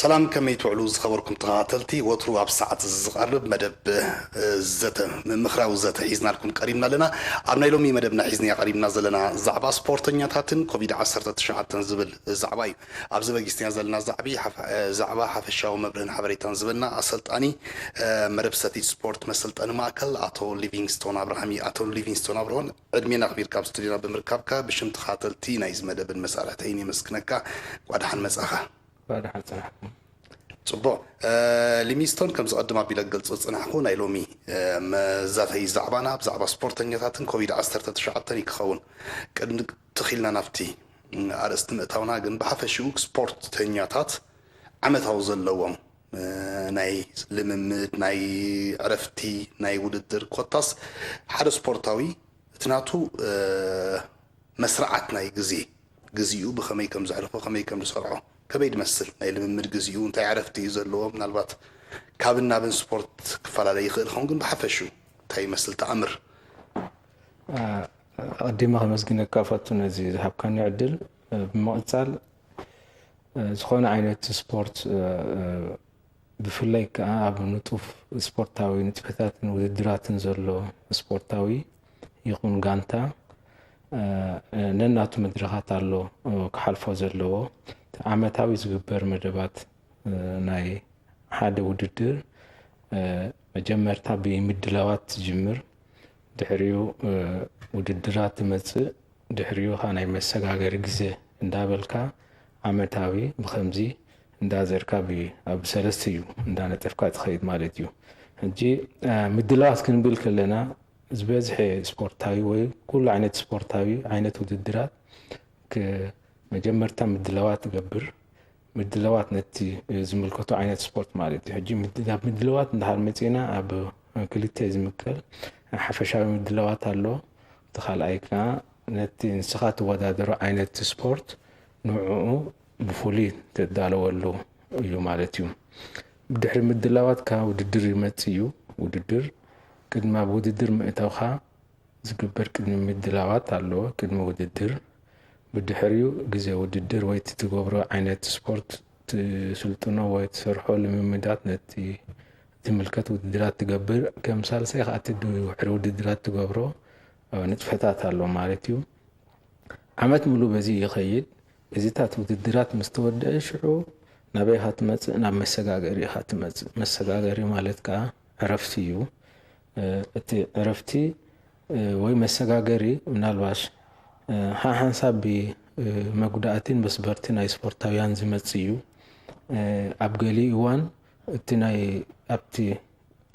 سلام كمي تعلو خبركم تغاتلتي وترو بساعة الزقرب مدب زته مخراو زته حيزنا لكم قريبنا لنا عبنا لومي مدبنا حيزنا قريبنا زلنا زعبا سبورتنياتاتن كوفيد 19 زبل زعباي ابز بغيستيا زلنا زعبا حفشاو مبرن حبريتان زبلنا اسلطاني مربستي سبورت مسلطن ماكل اتو ليفينغستون ابراهامي اتو ليفينغستون ابراهون ادمينا خبير كاب ستودينا بمركبكا بشم تخاتلتي نايز مدب المسالتين مسكنكا وادحن مساخه بعد حلقة صبوا ليميستون كم زقدم عبيلا قلت صنعه نايلومي زافي زعبانا بزعبا سبورتنياتاتن كوفيد 19 يكخون كن تخيلنا نفتي ارست متاونا جن بحفشو سبورتنياتات عمتاو زلوم ناي لممد ناي عرفتي ناي وددر كوتاس حد سبورتاوي تناتو مسرعات ناي غزيو بخمي كم زعرفو خمي كم زرعو كبيد مسل ناي لممد غزيو انت عرفتي زلوم نالبات كابنا بن سبورت كفالا يخيل خون جن بحفشو تاي مسل تأمر قديما خمسجنا كافتو نزي ذهب كان يعدل بمقتل زخون عينة سبورت بفلاي كأب نطوف سبورتاوي نتفتات ودرات نزلو سبورتاوي يكون غانتا نناتو مدرخات على كحلفو زلو عمتاوي زغبر مدبات ناي حدا وددر مجمرتا بمدلوات تجمر دحريو وددرات مص دحريو خاناي مسغاغر غزي اندابلكا عمتاوي بخمزي اندازركا بي اب سلستيو اندانطفكا تخيد مالتيو انجي مدلوات كنبل كلنا زبزح سبورتاوي وي كل عينة سبورتاوي عينة وددرات ك مجمرتا مدلوات تقبر مدلوات نتي زملكتو عينة سبورت مالتي حجي مدلوات ندحر متينا اب كليتي زمكل حفشاوي مدلوات አሎ ተኻልአይክና ነቲ ንስኻት ወዳደሮ عينة سبورت نوعو بفولي تدالولو እዩ ማለት እዩ ብድሕሪ ምድላዋት ካብ ውድድር ይመጽዩ ውድድር ቅድማ ውድድር ምእታውኻ ዝግበር ቅድሚ ምድላዋት አሎ ቅድሚ ውድድር ብድሕሪው ግዜ ውድድር ወይ ትገብሮ عينة سبورت ትስልጥኖ ወይ ትሰርሖ ልምምዳት ነቲ تملكت ودرات تقبر كم سال سيخ أتدو وحر ودرات تقبره نتفتات الله مالتيو عمت ملو بزي يخيد بزيتات ودرات مستود شعو نبي هاتمت نعم مسجاجري هاتمت مسجاجري مالتك عرفتيو عرفتي وي مسجاجري من الواش ها حساب بمجداتين بس برتين أي سبورتاويان زمتسيو أبغلي وان تناي أبتي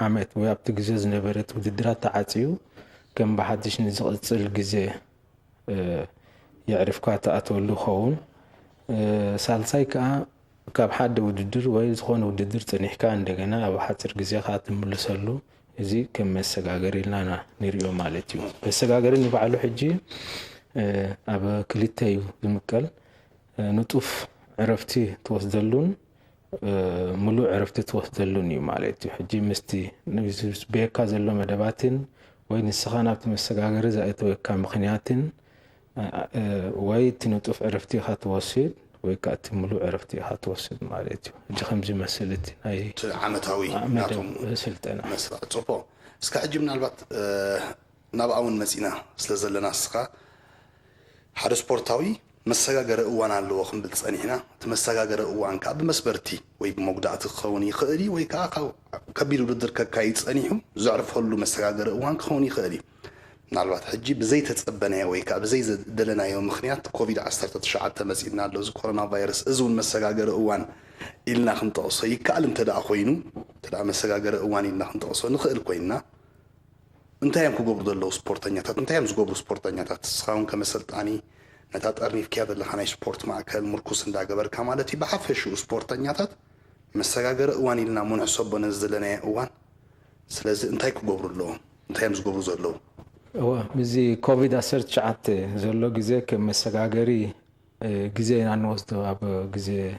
عمت ويابتي جزاز نبرت ودرات تعاتيو كم بحدش نزقصل جزء يعرف كاتا أتولو خون سالساي كاب حد وددر ويزخون وددر تنحكا عندنا أو حتر جزء خاتم ملسلو زي كم مسجاجري لنا نريو مالتيو مسجاجري نبعلو حجي أبا كليتايو زمكال نطوف عرفتي توصدلون ملو عرفت توصلوني مالتي حجي مستي نبيس بيكا زلو مدباتن وين السخانات مسغاغر زايتو كان مخنياتن وي تنطف عرفتي خاتوسد وي كات ملو عرفتي خاتوسد مالتي حجي خمسي مسلتي اي عمتاوي ناتهم سلطنا مسرع صوبو اسكا حجي منالبات ناباون مسينا سلازلنا اسخا حد سبورتاوي مسجاجر اوان على وخم بالصنيحنا تمسجاجر اوان كاب مسبرتي وي بمقدعه خوني خالي وي كبير ودر كايت صنيحو زعرف كله مسجاجر اوان خوني خالي نالبات حجي بزي تتصبنا وي كاب زي دلنا يوم مخنيات كوفيد 19 تمسينا له كورونا فيروس ازون مسجاجر اوان إلنا خنطقصو يكالم تدا خوينو تدا مسجاجر اوان إلنا خنطقصو نخيل كوينا انتيام كوغبر دلو سبورتانياتات انتيام زغبر سبورتانياتات سخاون كمسلطاني نتات أرني في كذا اللي خناي سبورت معك المركز عند جبر كمالتي بحفشوا سبورت نياتات مسجاجر واني لنا منحسب بنزلنا وان سلز انتاي كبر له انتاي مزجبر زلوا هو بزي كوفيد 19 زلوا جزء كمسجاجري جزء عن وسط أب جزء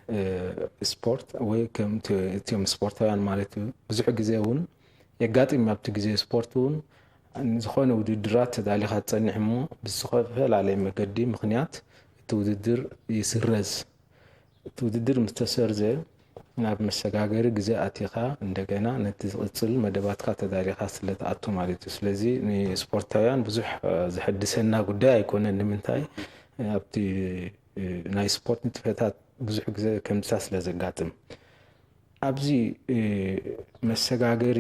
سبورت وكم تيم سبورت يعني مالتي بزح جزءون يقاطع ما بتجزء سبورتون زخونه ودرات دالي خاط صنحمو بسخفل على مقدي مخنيات توددر يسرز توددر مستسر زي ናብ መሰጋገሪ ግዜ ኣቲኻ እንደገና ነቲ ዝቕፅል መደባትካ ተዳሊኻ ስለተኣቱ ማለት እዩ ስለዚ ንስፖርታውያን ብዙሕ ዝሕድሰና ጉዳይ ኣይኮነን ንምንታይ ኣብቲ ናይ ስፖርት ንጥፈታት ብዙሕ ግዜ ከምዛ ስለ ዘጋጥም ኣብዚ መሰጋገሪ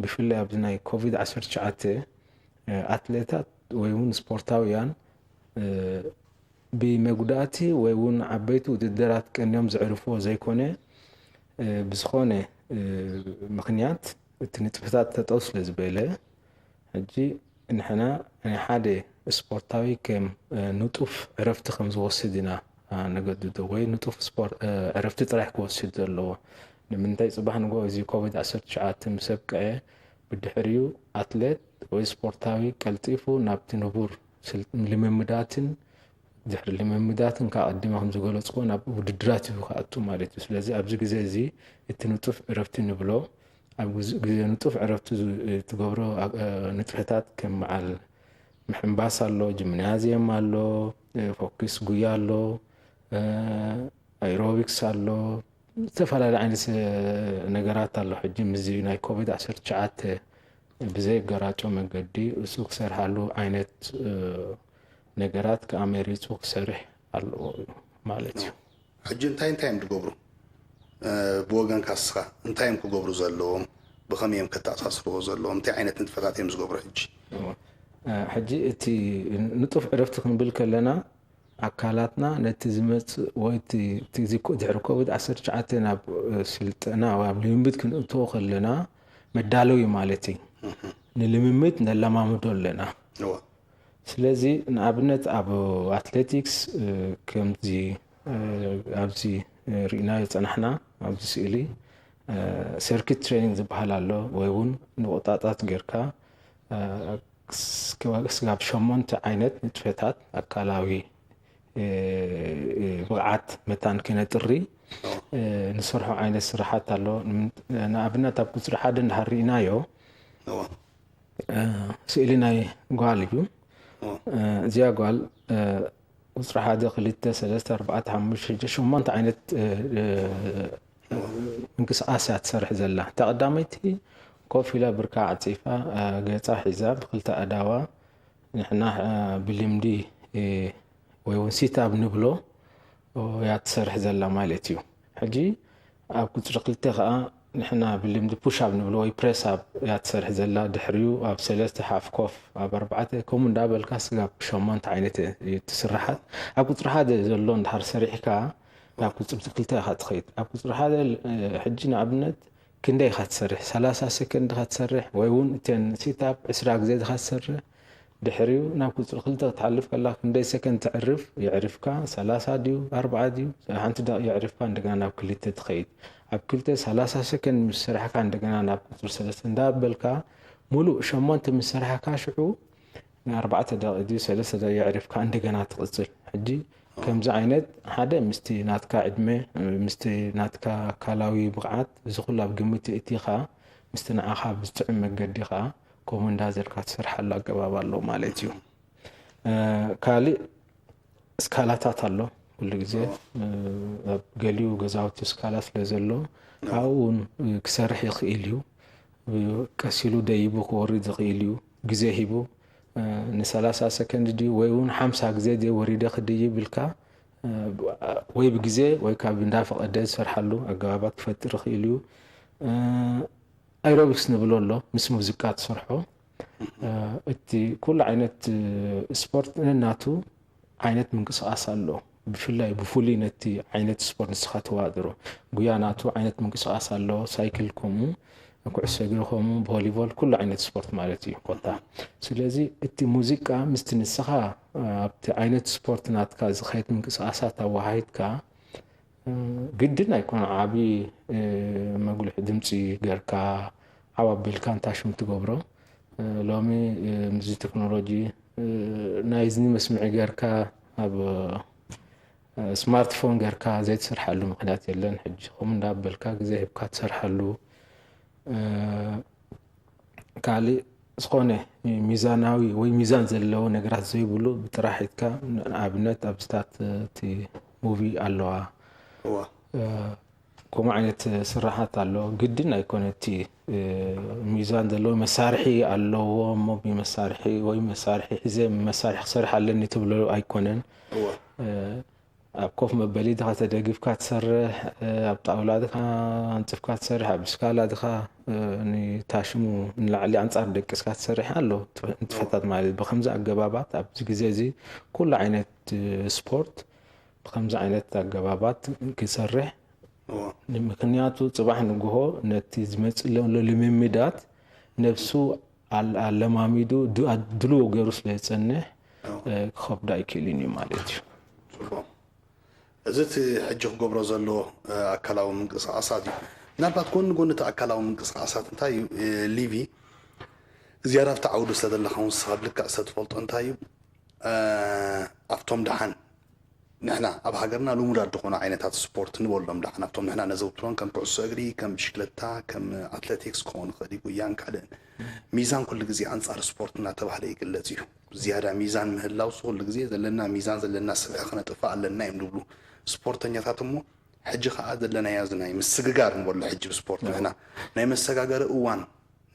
ብፍላይ ኣብዚ ናይ ኮቪድ-19 ኣትሌታት ወይ እውን ስፖርታውያን ብመጉዳእቲ ወይ እውን ዓበይቲ ውድድራት ቀንዮም ዘዕርፍዎ ዘይኮነ ብዝኾነ ምክንያት እቲ ንጥፈታት ተጠው ስለ ዝበለ ሕጂ ንሕና ናይ ሓደ ስፖርታዊ ከም ንጡፍ ዕረፍቲ ከም ዝወስድ ኢና ነገድዶ ወይ ንጡፍ ስፖርት ዕረፍቲ ጥራሕ ክወስድ ዘለዎ ንምንታይ ፅባሕ ንጎ እዚ ኮቪድ-19 ምስ ኣብቅዐ ብድሕሪኡ ኣትሌት ወይ ስፖርታዊ ቀልጢፉ ናብቲ ንቡር ልምምዳትን ድሕሪ ልምምዳትን ካቀዲመ ከም ዝገለጽኮ ናብ ውድድራት እዩ ከኣቱ ማለት እዩ ስለዚ ኣብዚ ግዜ እዚ እቲ ንጡፍ ዕረፍቲ ንብሎ ኣብ ግዜ ንጡፍ ዕረፍቲ ትገብሮ ንጥፈታት ከም በዓል ምሕንባስ ኣሎ ጂምናዝየም ኣሎ ፎክስ ጉያ ኣሎ ኣይሮቢክስ ኣሎ ዝተፈላለዩ ዓይነት ነገራት ኣሎ ሕጂ ምዚ ናይ ኮቪድ-19 ብዘይ ገራጮ መንገዲ እሱ ክሰርሓሉ ዓይነት ነገራት ከኣሜሪፁ ክሰርሕ ኣለዎ ማለት እዩ ሕጂ እንታይም ትገብሩ ብወገን ካስኻ እንታይም ክገብሩ ዘለዎም ብኸመይም ከተኣሳስርዎ ዘለዎም እንታይ ዓይነት ንጥፈታት እዮም ዝገብሩ ሕጂ እቲ ንጡፍ ዕረፍቲ ክንብል ከለና ኣካላትና ነቲ ዝመፅእ ወይ እቲ ድሕሪ ኮቪድ-19 ናብ ስልጠና ወይ ኣብ ልምምድ ክንእትዎ ከለና መዳለዊ ማለት እዩ ንልምምድ ነለማምዶ ኣለና ስለዚ ንኣብነት ኣብ ኣትሌቲክስ ከምዚ ኣብዚ ርኢናዮ ፀናሕና ኣብዚ ስእሊ ሰርኪት ትሬኒንግ ዝበሃል ኣሎ ወይ እውን ንቁጣጣት ጌርካ ክሳብ 8 ዓይነት ንጥፈታት ኣካላዊ ብቕዓት መታን ክነጥሪ ንሰርሖ ዓይነት ስራሓት ኣሎ ንኣብነት ኣብ ቁፅሪ 1 እንዳሃሪእናዮ ስእሊ ናይ ጓል እዩ እዚኣ ጓል ቁፅሪ 1 2 3 4 5 8 ዓይነት እንቅስቃሴ ትሰርሕ ዘላ ተቐዳመይቲ ኮፍ ኢላ ብርካ ዓፂፋ ገፃ ሒዛ ብክልተ ኣዳዋ ንሕና ብልምዲ ወይ እውን ሲታብ ንብሎ ያ ትሰርሕ ዘላ ማለት እዩ ሕጂ ኣብ ቁፅሪ 2 ከዓ ንሕና ብልምዲ ፑሽ ኣብ ንብሎ ወይ ፕሬስ ኣብ ያ ትሰርሕ ዘላ ድሕሪኡ ኣብ 3 ሓፍ ኮፍ ኣብ 4 ከምኡ እንዳበልካ ስጋብ 8 ዓይነት ትስራሓት ኣብ ቁፅሪ 1 ዘሎ እንድሕር ሰሪሕካ ኣብ ቁፅሪ 2 ኢኻ ትኸይድ ኣብ ቁፅሪ 1 ሕጂ ንኣብነት ክንደይ ኢኻ ትሰርሕ 30 ሰከንድ ኢኻ ትሰርሕ ወይ እውን እተን ሲታብ 20 ግዜ ኢኻ ትሰርሕ ድሕሪኡ ናብ ቁፅሪ 2 ክትሓልፍ ከላ ክንደይ ሰከንድ ትዕርፍ ይዕርፍካ 30 ድዩ 40 ድዩ ሓንቲ ደቂቃ ይዕርፍካ እንደገና ናብ 2 ትኸይድ ኣብ 2 30 ሰከንድ ምስ ስራሕካ እንደገና ናብ ቁፅሪ 3 እንዳበልካ ሙሉእ 8 ምስ ስራሕካ ሽዑ 4 ደቂቃ ድዩ 3 ደቂቃ ይዕርፍካ እንደገና ትቕፅል ሕጂ ከምዚ ዓይነት ሓደ ምስቲ ናትካ ዕድመ ምስቲ ናትካ ኣካላዊ ብቕዓት እዚ ኩሉ ኣብ ግምት እቲኻ ምስቲ ንዓኻ ብዝጥዕም መገዲ ኻ ከምኡ እንዳዘልካ ትሰርሓሉ ኣገባብ ኣሎ ማለት እዩ ካሊእ እስካላታት ኣሎ ኩሉ ግዜ ኣብ ገሊኡ ገዛውቲ እስካላ ስለ ዘሎ ካብኡ እውን ክሰርሕ ይኽእል እዩ ቀሲሉ ደይቡ ክወሪድ ዝኽእል እዩ ግዜ ሂቡ ن30 ሰከንድ ድዩ ወይ እውን 50 ግዜ ድዩ ወሪደ ክድይብ ኢልካ ወይ ብግዜ ወይ ካብ እንዳፈቀደ ዝሰርሓሉ ኣገባባት ክፈጥር ይኽእል እዩ ኣይሮቢክስ ንብሎ ኣሎ ምስ ሙዚቃ ትሰርሖ እቲ ኩሉ ዓይነት ስፖርት ነናቱ ዓይነት ምንቅስቃስ ኣሎ ብፍላይ ብፍሉይ ነቲ ዓይነት ስፖርት ንስኻ ተዋድሮ ጉያ ናቱ ዓይነት ምንቅስቃስ ኣሎ ሳይክል ከምኡ ኩዕሶ እግሪ ከምኡ ቮሊቦል ኩሉ ዓይነት ስፖርት ማለት እዩ ቆጣ ስለዚ እቲ ሙዚቃ ምስቲ ንስኻ ኣብቲ ዓይነት ስፖርት ናትካ ዝኸይድ ምንቅስቃሳት ኣዋሃሂድካ ግድን ኣይኮነ ዓቢ መጉልሒ ድምፂ ጌርካ ዓባቢልካ እንታሽም ትገብሮ ሎሚ ምዚ ቴክኖሎጂ ናይ እዝኒ መስምዒ ጌርካ ኣብ ስማርትፎን ጌርካ ዘይትሰርሓሉ ምክንያት የለን ሕጂ ከምኡ እንዳበልካ ግዜ ሂብካ ትሰርሓሉ ካሊእ ዝኾነ ሚዛናዊ ወይ ሚዛን ዘለዎ ነገራት ዘይብሉ ብጥራሒትካ ንኣብነት ኣብ ስታት እቲ ሙቪ ኣለዋ كم عينة سرحات الله جدا يكون تي ميزان دلو مسارحي الله مو بمسارحي وي مسارحي زي مسارح صرح على اللي تبلو أيكونن هو كوف مبلي دخل تدقف كات سرح أبطأ أولادك أنتف كات سرح بسكالة دخل إني تاشمو من اللي عن صار دك كات سرح الله انتفتت معي بخمسة أجابات أبتدي زي كل عينة سبورت بخمسة عينة أجابات كسرح ምክንያቱ ጽባሕ ንግሆ ነቲ ዝመጽእ ልምምዳት ነፍሱ አለማሚዱ ድልዎ ገይሩ ስለዝጸንሕ ክኸብዳ ይክእልን እዩ ማለት እዩ እዚ እቲ ሕጂ ክገብሮ ዘሎ ኣካላዊ ምንቅስቃሳት እዩ ምናልባት ጎኒ ጎኒ እቲ ኣካላዊ ምንቅስቃሳት እንታይ እዩ ሊቪ ዝያዳ ኣብቲ ዓውዱ ስለዘለካ እውን ስኻ ብልክዕ ስለትፈልጦ እንታይ እዩ ኣብቶም ድሓን نحنا أبغى هجرنا لومراد دخونا عينات سبورت نقولهم ده نحن بتوم نحن نزوتون كم بعص أجري كم بشكلتا كم أتلتيكس كون خدي ويان كذا ميزان كل جزء عن صار سبورتنا تبع عليك اللي زيادة ميزان مهلا وصول جزء زلنا ميزان زلنا سبع خنا تفعل لنا يمدلو سبورتنا ثاتمو حج خاد لنا يازنا مسججار نقول حج بسبورت نحن نايم السججار أوان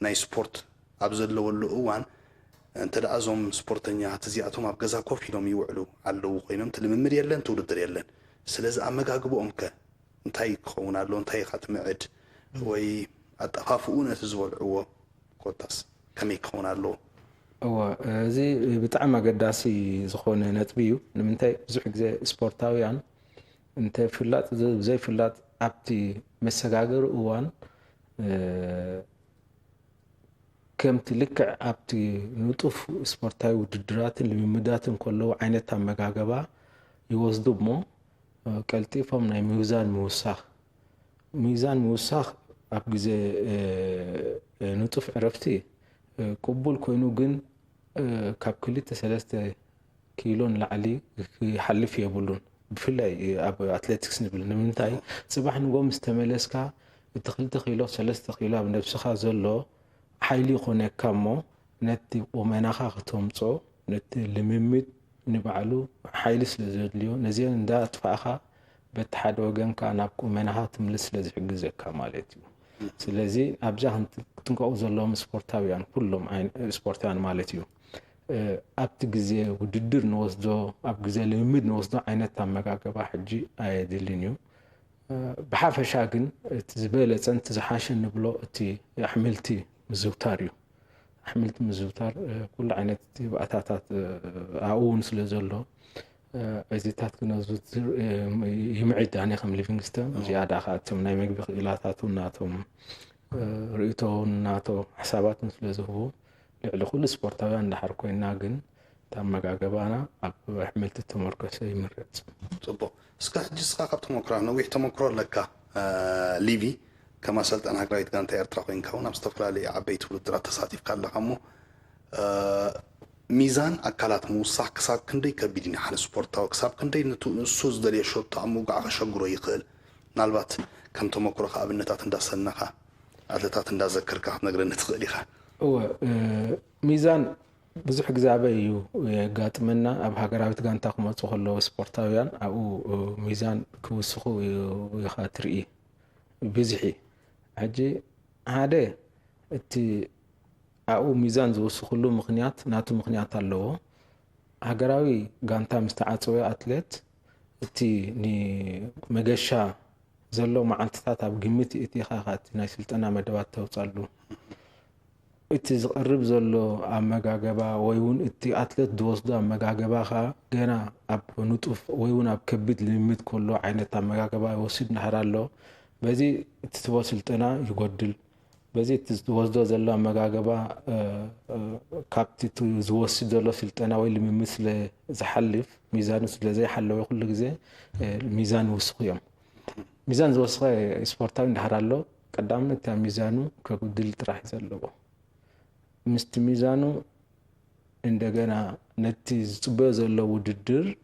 ناي سبورت أبزل ولا أوان أنت لازم سبورتنيا تزياتهم أبجزا كوفي لهم يوعلو علو قينهم تلممر يلن تولد يلن سلز أما جاكبو أمك انتي خون علو انتي خاتم عد وي أتخافون تزول عو قطاس كم يكون علو هو زي بتعمى قداسي زخون نتبيو نمنتي زح زي سبورتاويان انت فلات زي فلات أبتي مسجاجر وان كم تلك أبتي نطف سبورتاي ودرات اللي مداتن كله عينتها مجاجبا يوزدوا مو كالتيفهم ناي ميزان موسخ أبجزء نطف عرفتي قبول كونو جن كابكليت 3 كيلون لعلي يحلف يبولون بفلاي أب أتلتيكس نبل نمنتاي صباح نقوم استملسكا تخلت خيلو 3 كيلو بنفسها زلو حيلي خونك كمو نتي ومناخا ختمصو نتي لممد نبعلو حيلي سلازدليو نزيان ندا اتفاخا بتحد وجن كان ابكو مناخا تملس لزحجزك مالتي سلازي ابجا تنقو زلوم سبورتاويان كلهم عين سبورتاويان مالتي ابت غزي وددر نوزدو اب غزي لممد نوزدو عينت امغاغبا حجي ايدلينيو بحافشا كن تزبله انت زحاشن نبلو تي يحملتي مزوتاريو حملت مزوتار كل عينات بأتاتات عون سلزلو أزيتات كنا زوتر يمعد يعني خم ليفينغستون زيادة خاتم نايمك بخيلاتاتو ناتهم رئيتو ناتو حسابات سلزهو لعل كل سبورتاويان نحركو الناقن تم مقاقبانا حملت التمركز يمرت صبو اسكا حجي سقا قبت مكرا نويح تمكرو لك ليفي كما سألت أنا قريت كان تيار تراقين كون أمستفر لي عبيت ولدرات تصادف قال لقمو ميزان أكلات موصح كساب كندي كبيدين حال سبورتا وكساب كندي نسوز دليل شو طعمو قاعد شجرو يقل نالبات كم تمكر خاب النتات ندسنخا أتلتات ندذكر كه نقدر نتخليها هو ميزان بزح جزابيو قات منا أبها قرابت كان تاخم تصخلو سبورتاويان أو ميزان كوسخو يخاطري بزحي حجي هذا التي أو ميزان زوس كله مخنيات ناتو مخنيات اللو هجراوي قانتا مستعصوي أتلت التي ني مجشة زلوا مع انتثات بقيمتي اتخاذات نايسلت أنا مدوات توصلوا التي قرب زلوا أما جاجبا ويون التي أتلت دوسدا أما جاجبا خا جنا أب نطف ويون أب كبد لميت كله عينة أما جاجبا وصيد نهرالو بزي تتواصلت أنا يقدل بزي تتواصل زلوا أما جاجبا كابتي تتواصل زلوا سلت أنا ويل من مثل زحلف ميزان زي حلو يقول لك زي ميزان وسقيم ميزان وسقي سبورتاوي نهرالو قدامنا تا ميزانو كقدل تراح زلوا مست ميزانو عندنا نتي صبا زلوا وددر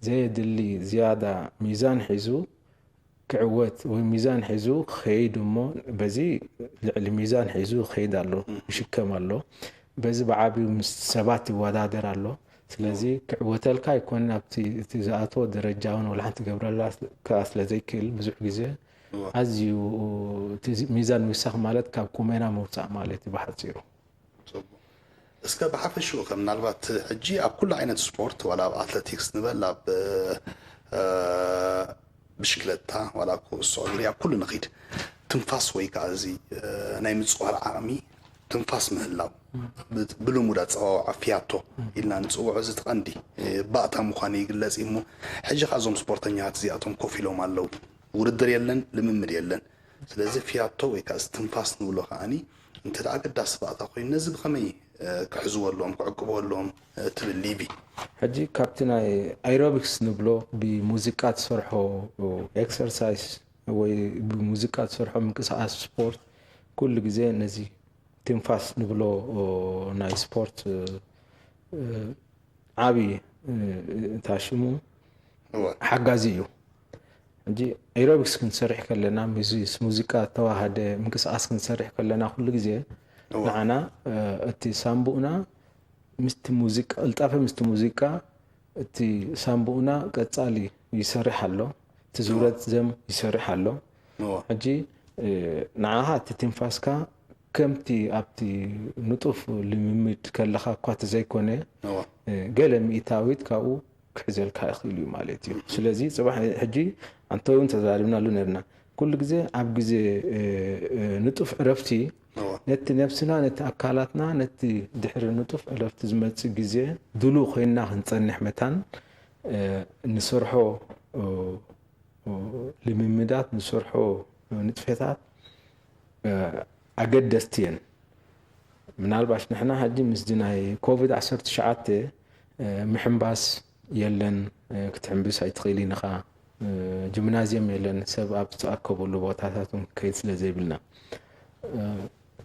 زي دلي زيادة ميزان حزو كعوات وميزان حزو خيد مو بزي الميزان حزو خيد الله يشكم الله بزي بعابي سبات ودادر الله سلازي كعوتلك يكون ابتي تزاتو درجاون ولا حتى قبر الله كاس لزي كل بزح غزي أزيو ميزان ويسخ مالت كاب كومينا موسع مالتي بحصيرو اسكا بحفشو كم نالبات حجي اب كل عينة سبورت ولا اتلتيكس نبل لا بشكلتها ولا كوسولري اب كل نقيد تنفاس ويكازي ناي مصور عامي تنفاس مهلاو بلو مودات صوا عفياتو إلا نصوع عزت قندي باتا مخاني يقلص إمو حجي خازم سبورتنيات زياتهم كوفيلو مالو وردر يلن لممر يلن ስለዚህ ፊያቶ ወይ ካስ ትንፋስ ነው ብሎ ካኒ እንተ ዳገዳ ስባታ ኮይን ነዝብ ከመይ ክሕዝወሎም ክዕቅበሎም ትብሊቢ ሕጂ ካብትና አይሮቢክስ ንብሎ ብሙዚቃ ተሰርሖ ኤክሰርሳይዝ ወይ ብሙዚቃ ተሰርሖ ምንቅስቃስ ስፖርት ኩሉ ግዜ ነዚ ትንፋስ ንብሎ ናይ ስፖርት ዓቢ ታሽሙ ሓጋዚ እዩ እንጂ ኤሮቢክስ ክንሰርሕ ከለና ሙዚቃ ተዋሃደ ምንቅስቃስ ክንሰርሕ ከለና ኩሉ ግዜ ንዓና እቲ ሳምቡኡና ምስቲ ሙዚቃ እልጣፈ ምስቲ ሙዚቃ እቲ ሳምቡኡና ቀጻሊ ይሰርሕ ኣሎ እቲ ዙረት ዘም ይሰርሕ ኣሎ ሕጂ ንዓኻ እቲ ትንፋስካ ከምቲ ኣብቲ ንጡፍ ልምምድ ከለኻ እኳ ዘይኮነ ገለ ሚእታዊት ካብኡ ክሕዘልካ ይኽእል እዩ ማለት እዩ ስለዚ ፅባሕ ሕጂ አንተ እውን ተዛሪብናሉ ነርና ኩሉ ግዜ ኣብ ግዜ ንጡፍ ዕረፍቲ ነቲ ነፍስና ነቲ ኣካላትና ነቲ ድሕሪ ንጡፍ ዕረፍቲ ዝመፅእ ግዜ ድሉው ኮይና ክንፀንሕ መታን ንሰርሖ ልምምዳት ንሰርሖ ንጥፈታት ኣገደስቲ እየን ምናልባሽ ንሕና ሕጂ ምስ ናይ ኮቪድ-19 ምሕምባስ የለን ክትሕምብስ ኣይትኽእል ኢኻ ጂምናዚየም የለን ሰብ ኣብ ዝተኣከበሉ ቦታታትን ከይድ ስለ ዘይብልና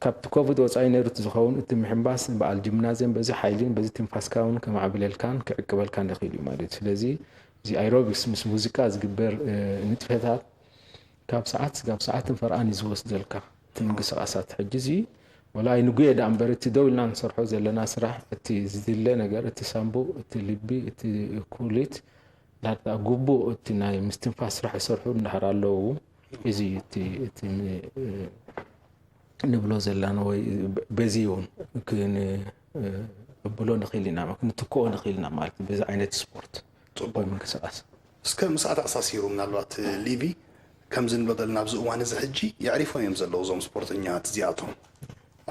ካብቲ ኮቪድ ወፃኢ ነይሩ ዝኸውን እቲ ምሕምባስ በዓል ጂምናዚየም በዚ ሓይልን በዚ ትንፋስካ እውን ከማዕብለልካን ክዕቅበልካን ይኽእል እዩ ማለት እዩ ስለዚ እዚ ኣይሮቢክስ ምስ ሙዚቃ ዝግበር ንጥፈታት ካብ ሰዓትን ፈርኣን እዩ ዝወስደልካ እቲ ምንቅስቃሳት ሕጂ እዚ ወላ ኣይንጉየ ዳ እምበር እቲ ደው ኢልና ንሰርሖ ዘለና ስራሕ እቲ ዝድለ ነገር እቲ ሳምቡ እቲ ልቢ እቲ ኩሊት ዳታ ጉቡእ እቲ ናይ ምስትንፋስ ስራሕ ይሰርሑ እንዳሃር ኣለዉ እዚ እቲ ንብሎ ዘለና ወይ በዚ እውን ብሎ ንኽእል ኢና ክንትክኦ ንኽእል ኢና ማለት በዚ ዓይነት ስፖርት ፅቡቅ ምንቅስቃስ እስከ ምስዓት ኣሳሲሩ ምናልባት ሊቪ ከምዚ ንብሎ ዘለና ኣብዚ እዋን እዚ ሕጂ ይዕሪፎም እዮም ዘለዉ እዞም ስፖርተኛት እዚኣቶም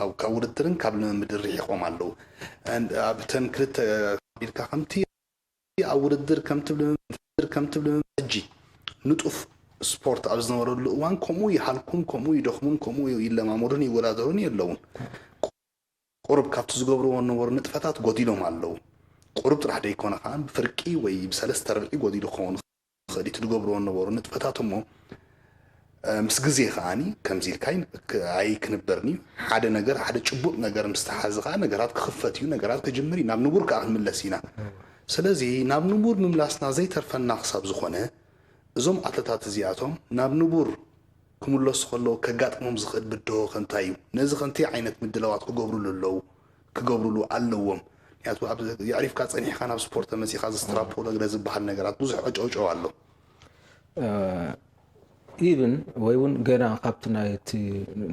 ኣብ ካብ ውድድርን ካብ ልምምድን ርሒቆም ኣለዉ ኣብተን ክልተ ኢልካ ከምቲ ኣብ ውድድር ከምትብል ሕጂ ንጡፍ ስፖርት ኣብ ዝነበረሉ እዋን ከምኡ ይሃልኩም ከምኡ ይደኽሙን ከምኡ ይለማመዱን ይወዳደሩን የለውን ቁርብ ካብቲ ዝገብርዎ ዝነበሩ ንጥፈታት ጎዲሎም ኣለዉ ቁርብ ጥራሕ ደይኮነ ከዓ ብፍርቂ ወይ ብሰለስተ ርብዒ ጎዲሉ ክኸውን ይኽእል እቲ ዝገብርዎ ዝነበሩ ንጥፈታት እሞ ምስ ግዜ ከዓኒ ከምዚ ኢልካይ ኣይክንበርኒ ሓደ ነገር ሓደ ጭቡጥ ነገር ምስ ተሓዘ ከዓ ነገራት ክኽፈት እዩ ነገራት ክጅምር እዩ ናብ ንቡር ከዓ ክንምለስ ኢና ስለዚ ናብ ንቡር ምምላስና ዘይተርፈና ክሳብ ዝኾነ እዞም ኣትሌታት እዚኣቶም ናብ ንቡር ክምለሱ ከለዉ ከጋጥሞም ዝኽእል ብድሆ ከንታይ እዩ ነዚ ከንታይ ዓይነት ምድለዋት ክገብሩሉ ኣለዎም ምክንያቱ ይዕሪፍካ ፀኒሕካ ናብ ስፖርት ተመፂኻ ዝስትራፖሎ ግለ ዝበሃል ነገራት ብዙሕ ዕጨውጨው ኣሎ ኢቭን ወይ እውን ገና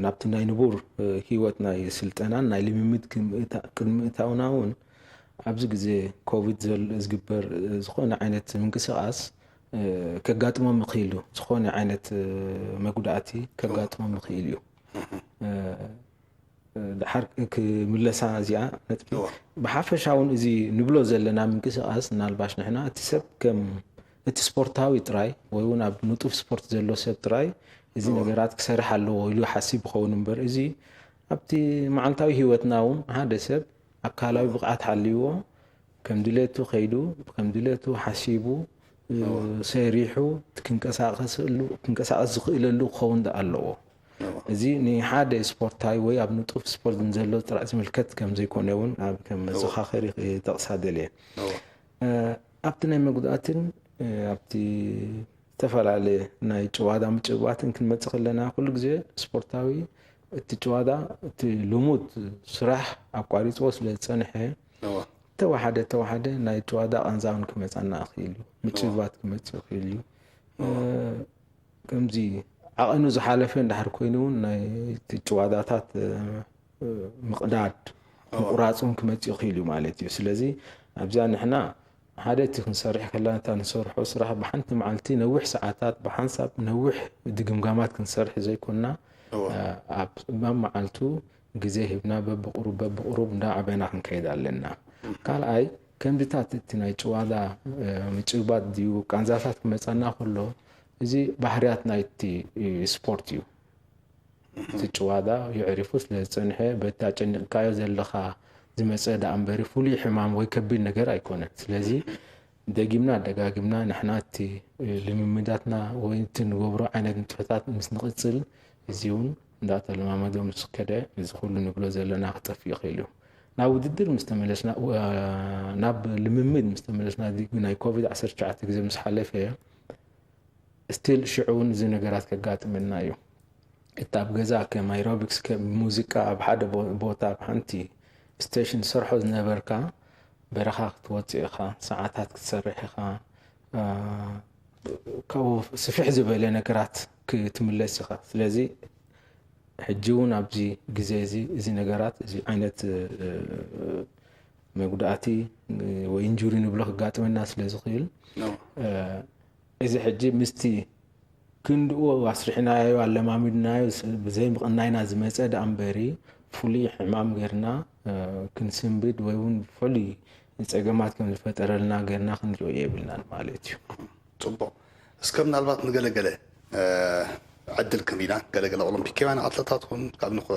ናብቲ ናይ ንቡር ሂወት ናይ ስልጠናን ናይ ልምምድ ቅድሚእታውና እውን ኣብዚ ግዜ ኮቪድ ዝግበር ዝኾነ ዓይነት ምንቅስቃስ ከጋጥሞም ይኽእል እዩ ዝኾነ ዓይነት መጉዳእቲ ከጋጥሞም ይኽእል እዩ ድሓር ክምለሳ እዚኣ ነጥቢ ብሓፈሻ እውን እዚ ንብሎ ዘለና ምንቅስቃስ ናልባሽ ንሕና እቲ ሰብ ከም እቲ ስፖርታዊ ጥራይ ወይ እውን ኣብ ንጡፍ ስፖርት ዘሎ ሰብ ጥራይ እዚ ነገራት ክሰርሕ ኣለዎ ኢሉ ሓሲብ ክኸውን እምበር እዚ ኣብቲ መዓልታዊ ሂወትና እውን ሓደ ሰብ ኣካላዊ ብቕዓት ሓልይዎ ከም ድሌቱ ከይዱ ከም ድሌቱ ሓሲቡ ሰሪሑ ክንቀሳቀስ ዝኽእለሉ ክኸውን ኣለዎ እዚ ንሓደ ስፖርታዊ ወይ ኣብ ንጡፍ ስፖርት ዘሎ ጥራይ ዝምልከት ከም ዘይኮነ እውን ኣብ ከም መዘኻኸሪ ጠቕሳ ደልየ ኣብቲ ናይ መጉዳእትን ኣብቲ ዝተፈላለየ ናይ ጨዋዳ ምጭዋትን ክንመፅእ ከለና ኩሉ ግዜ ስፖርታዊ እቲ ጨዋዳ እቲ ልሙድ ስራሕ ኣቋሪፅዎ ስለ ዝፀንሐ ተዋሓደ ናይ ጨዋዳ ቀንዛውን ክመፃና ይኽእል እዩ ምጭባት ክመፅእ ይኽእል እዩ ከምዚ عقنو زحالفين دحر كوينون تجواداتات مقداد مقراصون كمت يخيلو مالتي سلازي ابزان احنا حدث كنسرح كلنا تا نسرحو صراح بحنت معلتي نوح ساعات بحنسب نوح دقمقامات كنسرح زي كنا ما معلتو غزي هبنا بقرب ندا عبينا كنكيد علينا قال اي كم ديتات تناي جوادا مچبات ديو كانزاسات كمصنا كله እዚ ባህርያት ናይቲ ስፖርት እዩ ትጭዋዳ ይዕሪፉ ስለዝፀንሐ በታ ጨንቃዮ ዘለኻ ዝመፀ ዳኣምበሪ ፍሉይ ሕማም ወይ ከቢድ ነገር ኣይኮነን ስለዚ ደጊምና ደጋግምና ንሕና እቲ ልምምዳትና ወይ እቲ ንገብሮ ዓይነት ንጥፈታት ምስ ንቕፅል እዚውን እንዳተለማመዶም ስከደ እዚ ኩሉ ንብሎ ዘለና ክጠፍእ ይኽእል እዩ ናብ ውድድር ምስ ተመለስና ናብ ልምምድ ምስ ተመለስና ናይ ኮቪድ-19 ግዜ ምስ ሓለፈ ستيل شعون زي نجارات كقاتمنا يو التاب جزاء كمايروبكس كموسيقى بحد بوتا بحنتي ستيشن سرحوز نبركا برخاخ توتيخا ساعاتات تسرحيخا كو سفيح زبالي نجارات كتملسخا سلازي حجون ابزي جزازي زي نجارات زي عينت مقداتي وينجوري نبلغ قاتمنا سلازي خيل إذا حجي مستي كندو واسرحنايو علمامدنايو بزي مقناينا زمصد امبري فولي حمام غيرنا كنسمبد ويون فولي صقمات كن الفطرلنا غيرنا خنريو يبلنا مالتي طبو اسكم نالبات نغلغله عدل كمينا غلغله اولمبيك كمان اتلتات كون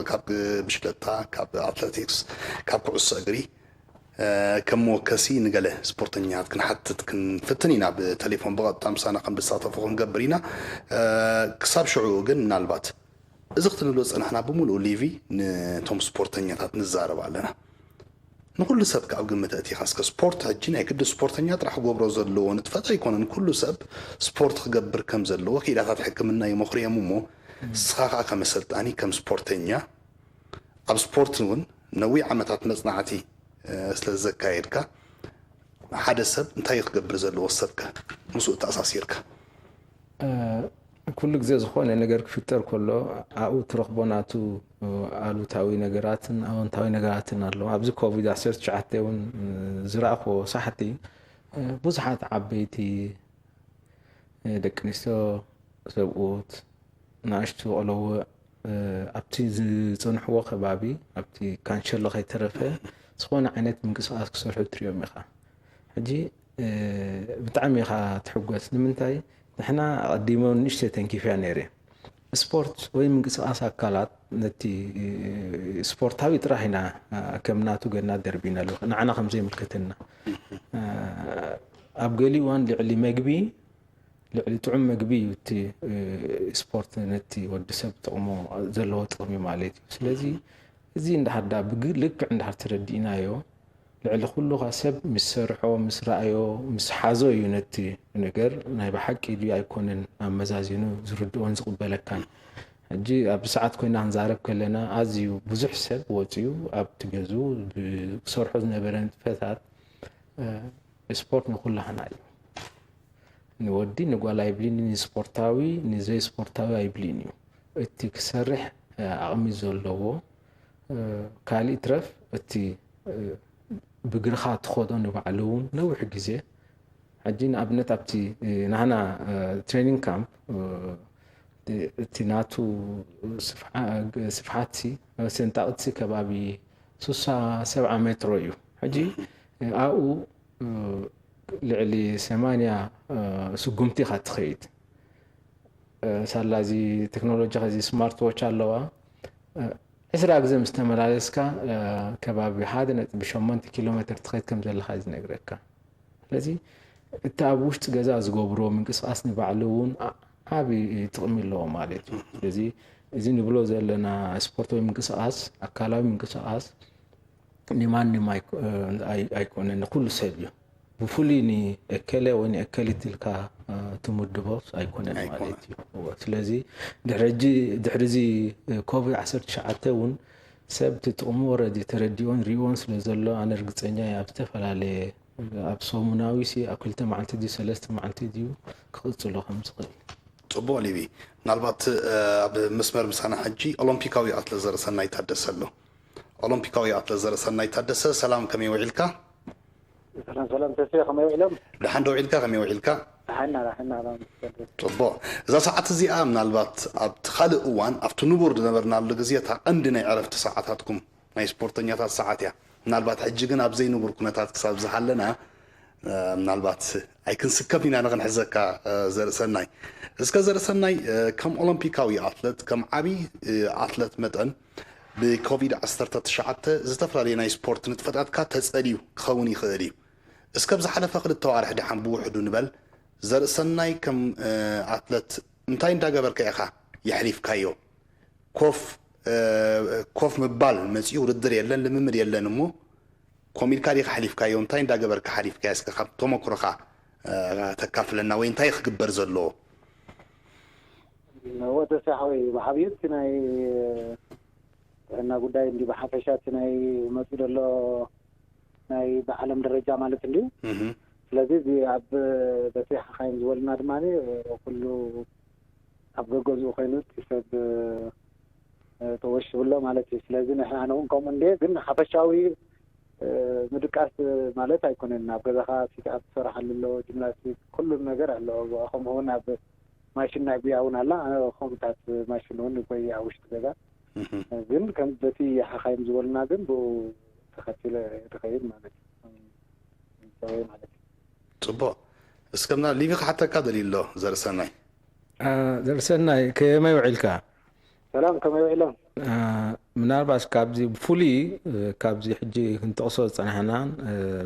كاب بشلتا كاب اتلتيكس كاب كروس اجري كم وكسي نقله سبورتنيات كن حتى كن فتنينا بتليفون بغض تامسانا قم بالساطة فوق نقبرينا كساب شعو قن نالبات إذا اختنا لوز أنا بمولو ليفي نتوم سبورتنيات نزارب علينا نقول لسبك أو قمة أتي خاص كسبورت هجينا يكد سبورتنيات راح قبرو زلو نتفتح يكون كل سب سبورت قبر كم زلو وكيلا تحكم لنا يمخريا ممو سخاقا كمسلتاني كم سبورتنيا أب سبورتنون نوي عمتات مصنعتي ስለዘካየድካ ሓደ ሰብ እንታይ ክገብር ዘለዎ ሰብካ ምስኡ ተኣሳሲርካ ኩሉ ግዜ ዝኾነ ነገር ክፍጠር ከሎ ኣብኡ ትረኽቦናቱ ኣሉታዊ ነገራትን ኣወንታዊ ነገራትን ኣለዉ ኣብዚ ኮቪድ-19 እውን ዝረኣኽቦ ሳሕቲ ብዙሓት ዓበይቲ ደቂ ኣንስትዮ ሰብኡት ንኣሽቱ ቆለዎ ኣብቲ ዝፀንሕዎ ከባቢ ኣብቲ ካንሸሎ ከይተረፈ ዝኾነ ዓይነት ምንቅስቓስ ክሰርሑ ትሪኦም ኢኻ ሕጂ ብጣዕሚ ኢኻ ትሕጎስ ንምንታይ ንሕና ቀዲሞ ንእሽተይ ተንኪፍያ ነይረ ስፖርት ወይ ምንቅስቓስ ኣካላት ነቲ ስፖርታዊ ጥራሕ ኢና ከም ናቱ ገና ደርቢና ኣለዉ ንዓና ከምዘይምልክትና ኣብ ገሊ እዋን ልዕሊ መግቢ ልዕሊ ጥዑም መግቢ እዩ እቲ ስፖርት ነቲ ወዲ ሰብ ጥቕሞ ዘለዎ ጥቕሚ ማለት እዩ ስለዚ እዚ እንዳሃዳ ልክዕ እንዳሃር ተረዲእናዮ ልዕሊ ኩሉኻ ሰብ ምስ ሰርሖ ምስ ረኣዮ ምስ ሓዞ እዩ ነቲ ነገር ናይ ብሓቂ ድዩ ኣይኮነን ኣመዛዚኑ ዝርድኦን ዝቕበለካን ሕጂ ኣብ ሰዓት ኮይና ክንዛረብ ከለና ኣዝዩ ብዙሕ ሰብ ወፅዩ ኣብቲ ገዙ ብሰርሖ ዝነበረ ንጥፈታት ስፖርት ንኩላህና እዩ ንወዲ ንጓል ኣይብሊን ንስፖርታዊ ንዘይ ስፖርታዊ ኣይብሊን እዩ እቲ ክሰርሕ ኣቕሚ ዘለዎ ካልእ ትረፍ እቲ ብግርኻ ትኸዶ ንባዕሉ እውን ነዊሕ ግዜ ሕጂ ንኣብነት ኣብቲ ናህና ትሬኒንግ ካምፕ እቲ ናቱ ስፍሓትሲ ሰንጣቕትሲ ከባቢ 67 ሜትሮ እዩ ሕጂ ኣብኡ ልዕሊ 80 ስጉምቲ ኢኻ ትኸይድ ሳላዚ ቴክኖሎጂ ከዚ ስማርት ዎች ኣለዋ 10 ግዜ ምስ ተመላለስካ ከባቢ 1.8 ኪሎ ሜትር ትኸይድ ከም ዘለኻ ዝነግረካ ስለዚ እቲ ኣብ ውሽጢ ገዛ ዝገብሮ ምንቅስቓስ ንባዕሉ እውን ዓብዪ ጥቕሚ ኣለዎ ማለት እዩ ስለዚ እዚ ንብሎ ዘለና ስፖርታዊ ምንቅስቓስ ኣካላዊ ምንቅስቓስ ንማንም ኣይኮነን ንኩሉ ሰብ እዩ ብፍሉይ ንእከለ ወይ ንእከሊት ኢልካ ትምድቦ ኣይኮነን ማለት እዩ ስለዚ ድሕሪዚ ኮቪድ-19 እውን ሰብ ትጥቕሙ ወረዲ ተረዲኦን ሪኦን ስለ ዘሎ ኣነ ርግፀኛ ኣብ ዝተፈላለየ ኣብ ሰሙናዊ ኣብ 2 መዓልቲ ድዩ 3 መዓልቲ ድዩ ክቕፅሎ ከም ዝኽእል ጽቡቅ ሊቢ ምናልባት ኣብ መስመር ምሳና ሕጂ ኦሎምፒካዊ ኣትሌት ዘርሰናይ ታደሰ ኣሎ ኦሎምፒካዊ ኣትሌት ዘርሰናይ ታደሰ ሰላም ከመይ ውዒልካ ሰላም ተስፋ ከመይ ውዒሎም ድሓን ውዒልካ ከመይ ውዒልካ ሓና ጽቡቅ እዛ ሰዓት እዚኣ ምናልባት ኣብቲ ካልእ እዋን ኣብቲ ንቡር ዝነበርናሉ ግዜ እታ ቀንዲ ናይ ዕረፍቲ ሰዓታትኩም ናይ ስፖርተኛታት ሰዓት እያ ምናልባት ሕጂ ግን ኣብ ዘይንቡር ኩነታት ክሳብ ዝሓለና ምናልባት ኣይክንስከፍ ኢና ንኽንሕዘካ ዘርእሰናይ እስከ ዘርእሰናይ ከም ኦሎምፒካዊ ኣትሌት ከም ዓብይ ኣትሌት መጠን ብኮቪድ-19 ዝተፈላለዩ ናይ ስፖርት ንጥፈታትካ ተጸልዩ ክኸውን ይኽእል እዩ እስከ ብዝሓለፈ ክልተ ዋርሒ ድሓን ብውሕዱ ንበል ዘርእሰናይ ከም ኣትሌት እንታይ እንዳገበርካ ኢኻ ይሕሊፍካዮ ኮፍ ምባል መፅኡ ውድድር የለን ልምምድ የለን እሞ ኮሚልካ ዲኻ ሓሊፍካዮ እንታይ እንዳገበርካ ሓሊፍካ እስከ ካብ ተመክሮኻ ተካፍለና ወይ እንታይ ክግበር ዘለዎ ወደ ሰሓዊ ብሓብየት ናይ እና ጉዳይ እንዲ ብሓፈሻት ናይ መፅኡ ዘሎ ናይ ብዓለም ደረጃ ማለት እንዲ ስለዚ ኣብ በሲሕ ኻይም ዝበልና ድማ ኩሉ ኣብ ገገዝኡ ኮይኑ ሰብ ተወሽብሎ ማለት እዩ ስለዚ ንሕና እውን ከምኡ እንደ ግን ሓፈሻዊ ምድቃስ ማለት ኣይኮነን ኣብ ገዛኻ ሲትኣፕ ትሰርሓሉ ኣሎ ጂምናስቲክ ኩሉ ነገር ኣሎ ከምኡ እውን ኣብ ማሽን ናይ ጉያ እውን ኣላ ኣነ ከምኡታት ማሽን እውን ይጎይ ኣብ ውሽጢ ገዛ ግን ከም በቲ ሓኻይም ዝበልና ግን ብኡ ተኸቲለ ትኸይድ ማለት እዩ ማለት ጽቡቅ እስከምና ሊቢኻ ሓተካ ደሊሎ ዘርሰናይ ከመይ ውዒልካ ሰላም ከመይ ውዒሎም ምናልባት ካብዚ ብፍሉይ ካብዚ ሕጂ ክንጠቕሶ ዝፀናሕናን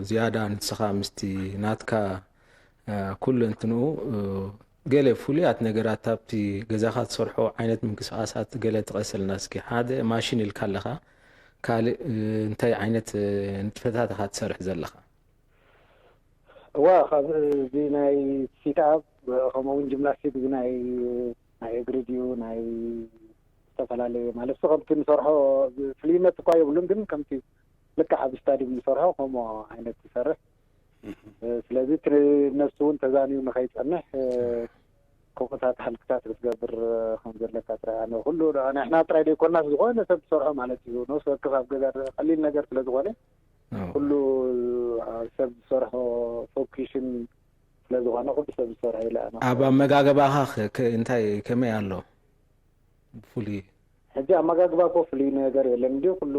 ዝያዳ ንስኻ ምስቲ ናትካ ኩሉ እንትንኡ ገለ ፍሉያት ነገራት ኣብቲ ገዛኻ ትሰርሖ ዓይነት ምንቅስቓሳት ገለ ትቐስልና እስኪ ሓደ ማሽን ኢልካ ኣለኻ ካልእ እንታይ ዓይነት ንጥፈታት ኢኻ ትሰርሕ ዘለኻ ካብዚ ናይ ሲትኣፕ ከምኡውን ጂምናስቲክ ናይ እግሪ ድዩ ናይ ዝተፈላለዩ ማለት ከምቲ ንሰርሖ ፍልይነት እኳ የብሉን ግን ከምቲ ልክዕ ኣብ ስታዲየም ንሰርሖ ከምኡ ዓይነት ትሰርሕ ስለዚ እቲ ነፍሲ እውን ተዛንዩ ንኸይፀንሕ ከምኡታት ሓልክታት ክትገብር ከም ዘለካ ትረኣነ ኩሉ ንሕና ጥራይ ደይኮናስ ዝኾነ ሰብ ትሰርሖ ማለት እዩ ነፍሲ ወከፍ ኣብ ገዛ ቀሊል ነገር ስለ ዝኾነ ኩሉ ሰብ ዝሰርሖ ፎኪሽን ስለ ዝኾነ ኩሉ ሰብ ዝሰርሖ ኢለ ኣብ ኣመጋግባኻ እንታይ ከመይ ኣሎ ብፍሉይ ሕጂ ኣመጋግባ እኮ ፍሉይ ነገር የለን እንዲ ኩሉ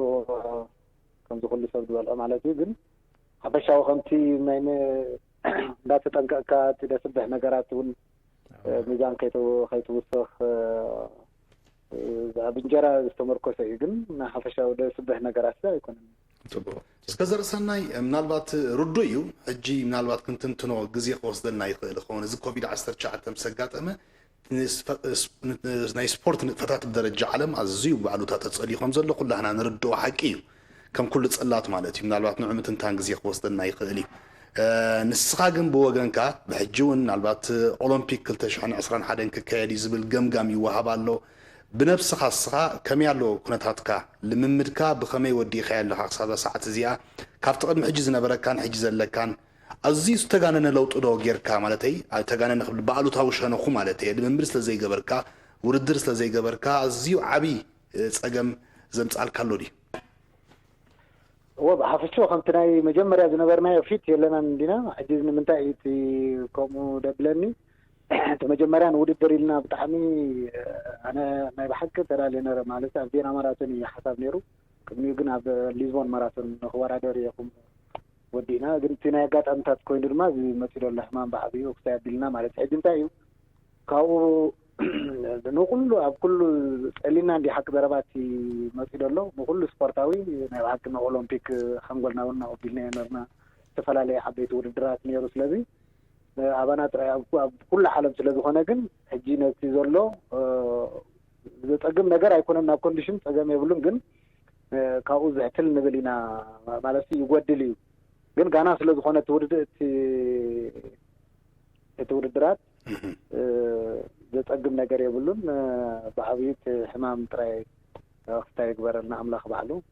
ከምዚ ኩሉ ሰብ ዝበልዖ ማለት እዩ ግን ሓፈሻዊ ከምቲ ናይ እንዳተጠንቀቕካ ትደስብሕ ነገራት እውን ሚዛን ከይትውስኽ ኣብ እንጀራ ዝተመርኮሰ እዩ ግን ሓፈሻዊ ደስብሕ ነገራት ኣይኮነን እስከ ዘርእሰናይ ምናልባት ርዱ እዩ ሕጂ ምናልባት ክንትንትኖ ግዜ ክወስደልና ይኽእል ክኸውን እዚ ኮቪድ-19 ምሰጋጠመ ናይ ስፖርት ንጥፈታት ብደረጃ ዓለም ኣዝዩ ባዕሉታት ተጸልዩ ከም ዘሎ ኩላህና ንርድኦ ሓቂ እዩ ከም ኩሉ ጸላት ማለት እዩ ምናልባት ንዑ ምትንታን ግዜ ክወስደና ይኽእል እዩ ንስኻ ግን ብወገንካ ብሕጂ እውን ምናልባት ኦሎምፒክ 2021 ክካየድ ዝብል ገምጋም ይወሃብ ኣሎ ብነብስኻ ስኻ ከመይ ኣሎ ኩነታትካ ልምምድካ ብኸመይ ወዲእኻ ያለኻ ክሳብ ሰዓት እዚኣ ካብቲ ቅድሚ ሕጂ ዝነበረካን ሕጂ ዘለካን ኣዝዩ ዝተጋነነ ለውጢ ዶ ጌርካ ማለተይ ተጋነነ ክብል በኣሉታዊ ሸነኹ ማለት እየ ልምምድ ስለዘይገበርካ ውድድር ስለዘይገበርካ ኣዝዩ ዓብይ ፀገም ዘምፃልካ ኣሎ ድዩ ብሓፈሻ ከምቲ ናይ መጀመርያ ዝነበርናዮ ፊት የለናን እንዲና ሕጂ ንምንታይ እቲ ከምኡ ደብለኒ እቲ መጀመርያ ንውድድር ኢልና ብጣዕሚ ኣነ ናይ ብሓቂ ተዳልየ ነረ ማለት ኣብ ዜና ማራቶን እዩ ሓሳብ ነይሩ ቅድሚኡ ግን ኣብ ሊዝቦን ማራቶን ንኽወዳደር ኢኹም ወዲእና ግን እቲ ናይ ኣጋጣሚታት ኮይኑ ድማ መፂኡ ዘሎ ሕማም ብዓብዩ ክሳይ ኣቢልና ማለት ሕጂ እንታይ እዩ ካብኡ ንኩሉ ኣብ ኩሉ ፀሊና እንዲ ሓቂ ዘረባት መፂኡ ዘሎ ንኩሉ ስፖርታዊ ናይ ብሓቂ ንኦሎምፒክ ሓንጎልና እውን ኣቢልና ነርና ዝተፈላለየ ዓበይቲ ውድድራት ነይሩ ስለዚ ኣባና ጥራይ ኣብ ኩሉ ዓለም ስለ ዝኾነ ግን ሕጂ ነቲ ዘሎ ዘፀግም ነገር ኣይኮነን ናብ ኮንዲሽን ፀገም የብሉን ግን ካብኡ ዝሕትል ንብል ኢና ማለት ይጎድል እዩ ግን ጋና ስለ ዝኾነ እቲ ውድድራት ዘፀግም ነገር የብሉን ብዓብይት ሕማም ጥራይ اختاي جبرنا املاخ بعلو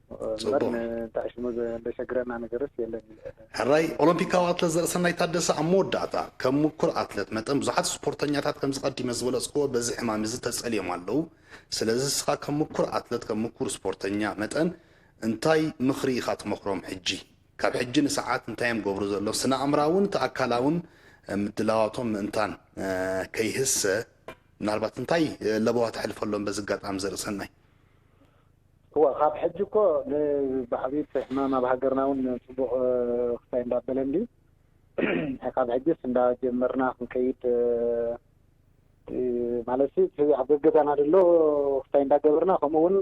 نبرن تاشمو بشجرنا نجرس يلن هراي اولمبيكاو اتلت زرسنا يتادس اموداتا كمكر اتلت متن بزحات سبورتኛታት ከም ዝቀዲመ ዝበለጽኮ በዚ ሕማም እዚ ተጸልዮም ኣለዉ ስለዚ ስኻ ከመኩር አትሌት ከመኩር ስፖርተኛ መጠን እንታይ ምኽሪ ኢኻ ትመክሮም ሕጂ ካብ ሕጂ ንሰዓት እንታይም ገብሩ ዘሎ ስነ አምራውን ተአካላውን ምድላዋቶም እንታን ከይህሰ ምናልባት እንታይ ለበዋት ሕልፈሎም በዚ ጋጣም ዘርሰናይ هو خاب حجكو بعبيد حمام بهاجرناون صبح خاين دابلندي خاب حجس እንዳ ጀመርና ከይት ማለት ነው አበገታና አይደለ خاين እንዳገበርና ከመውን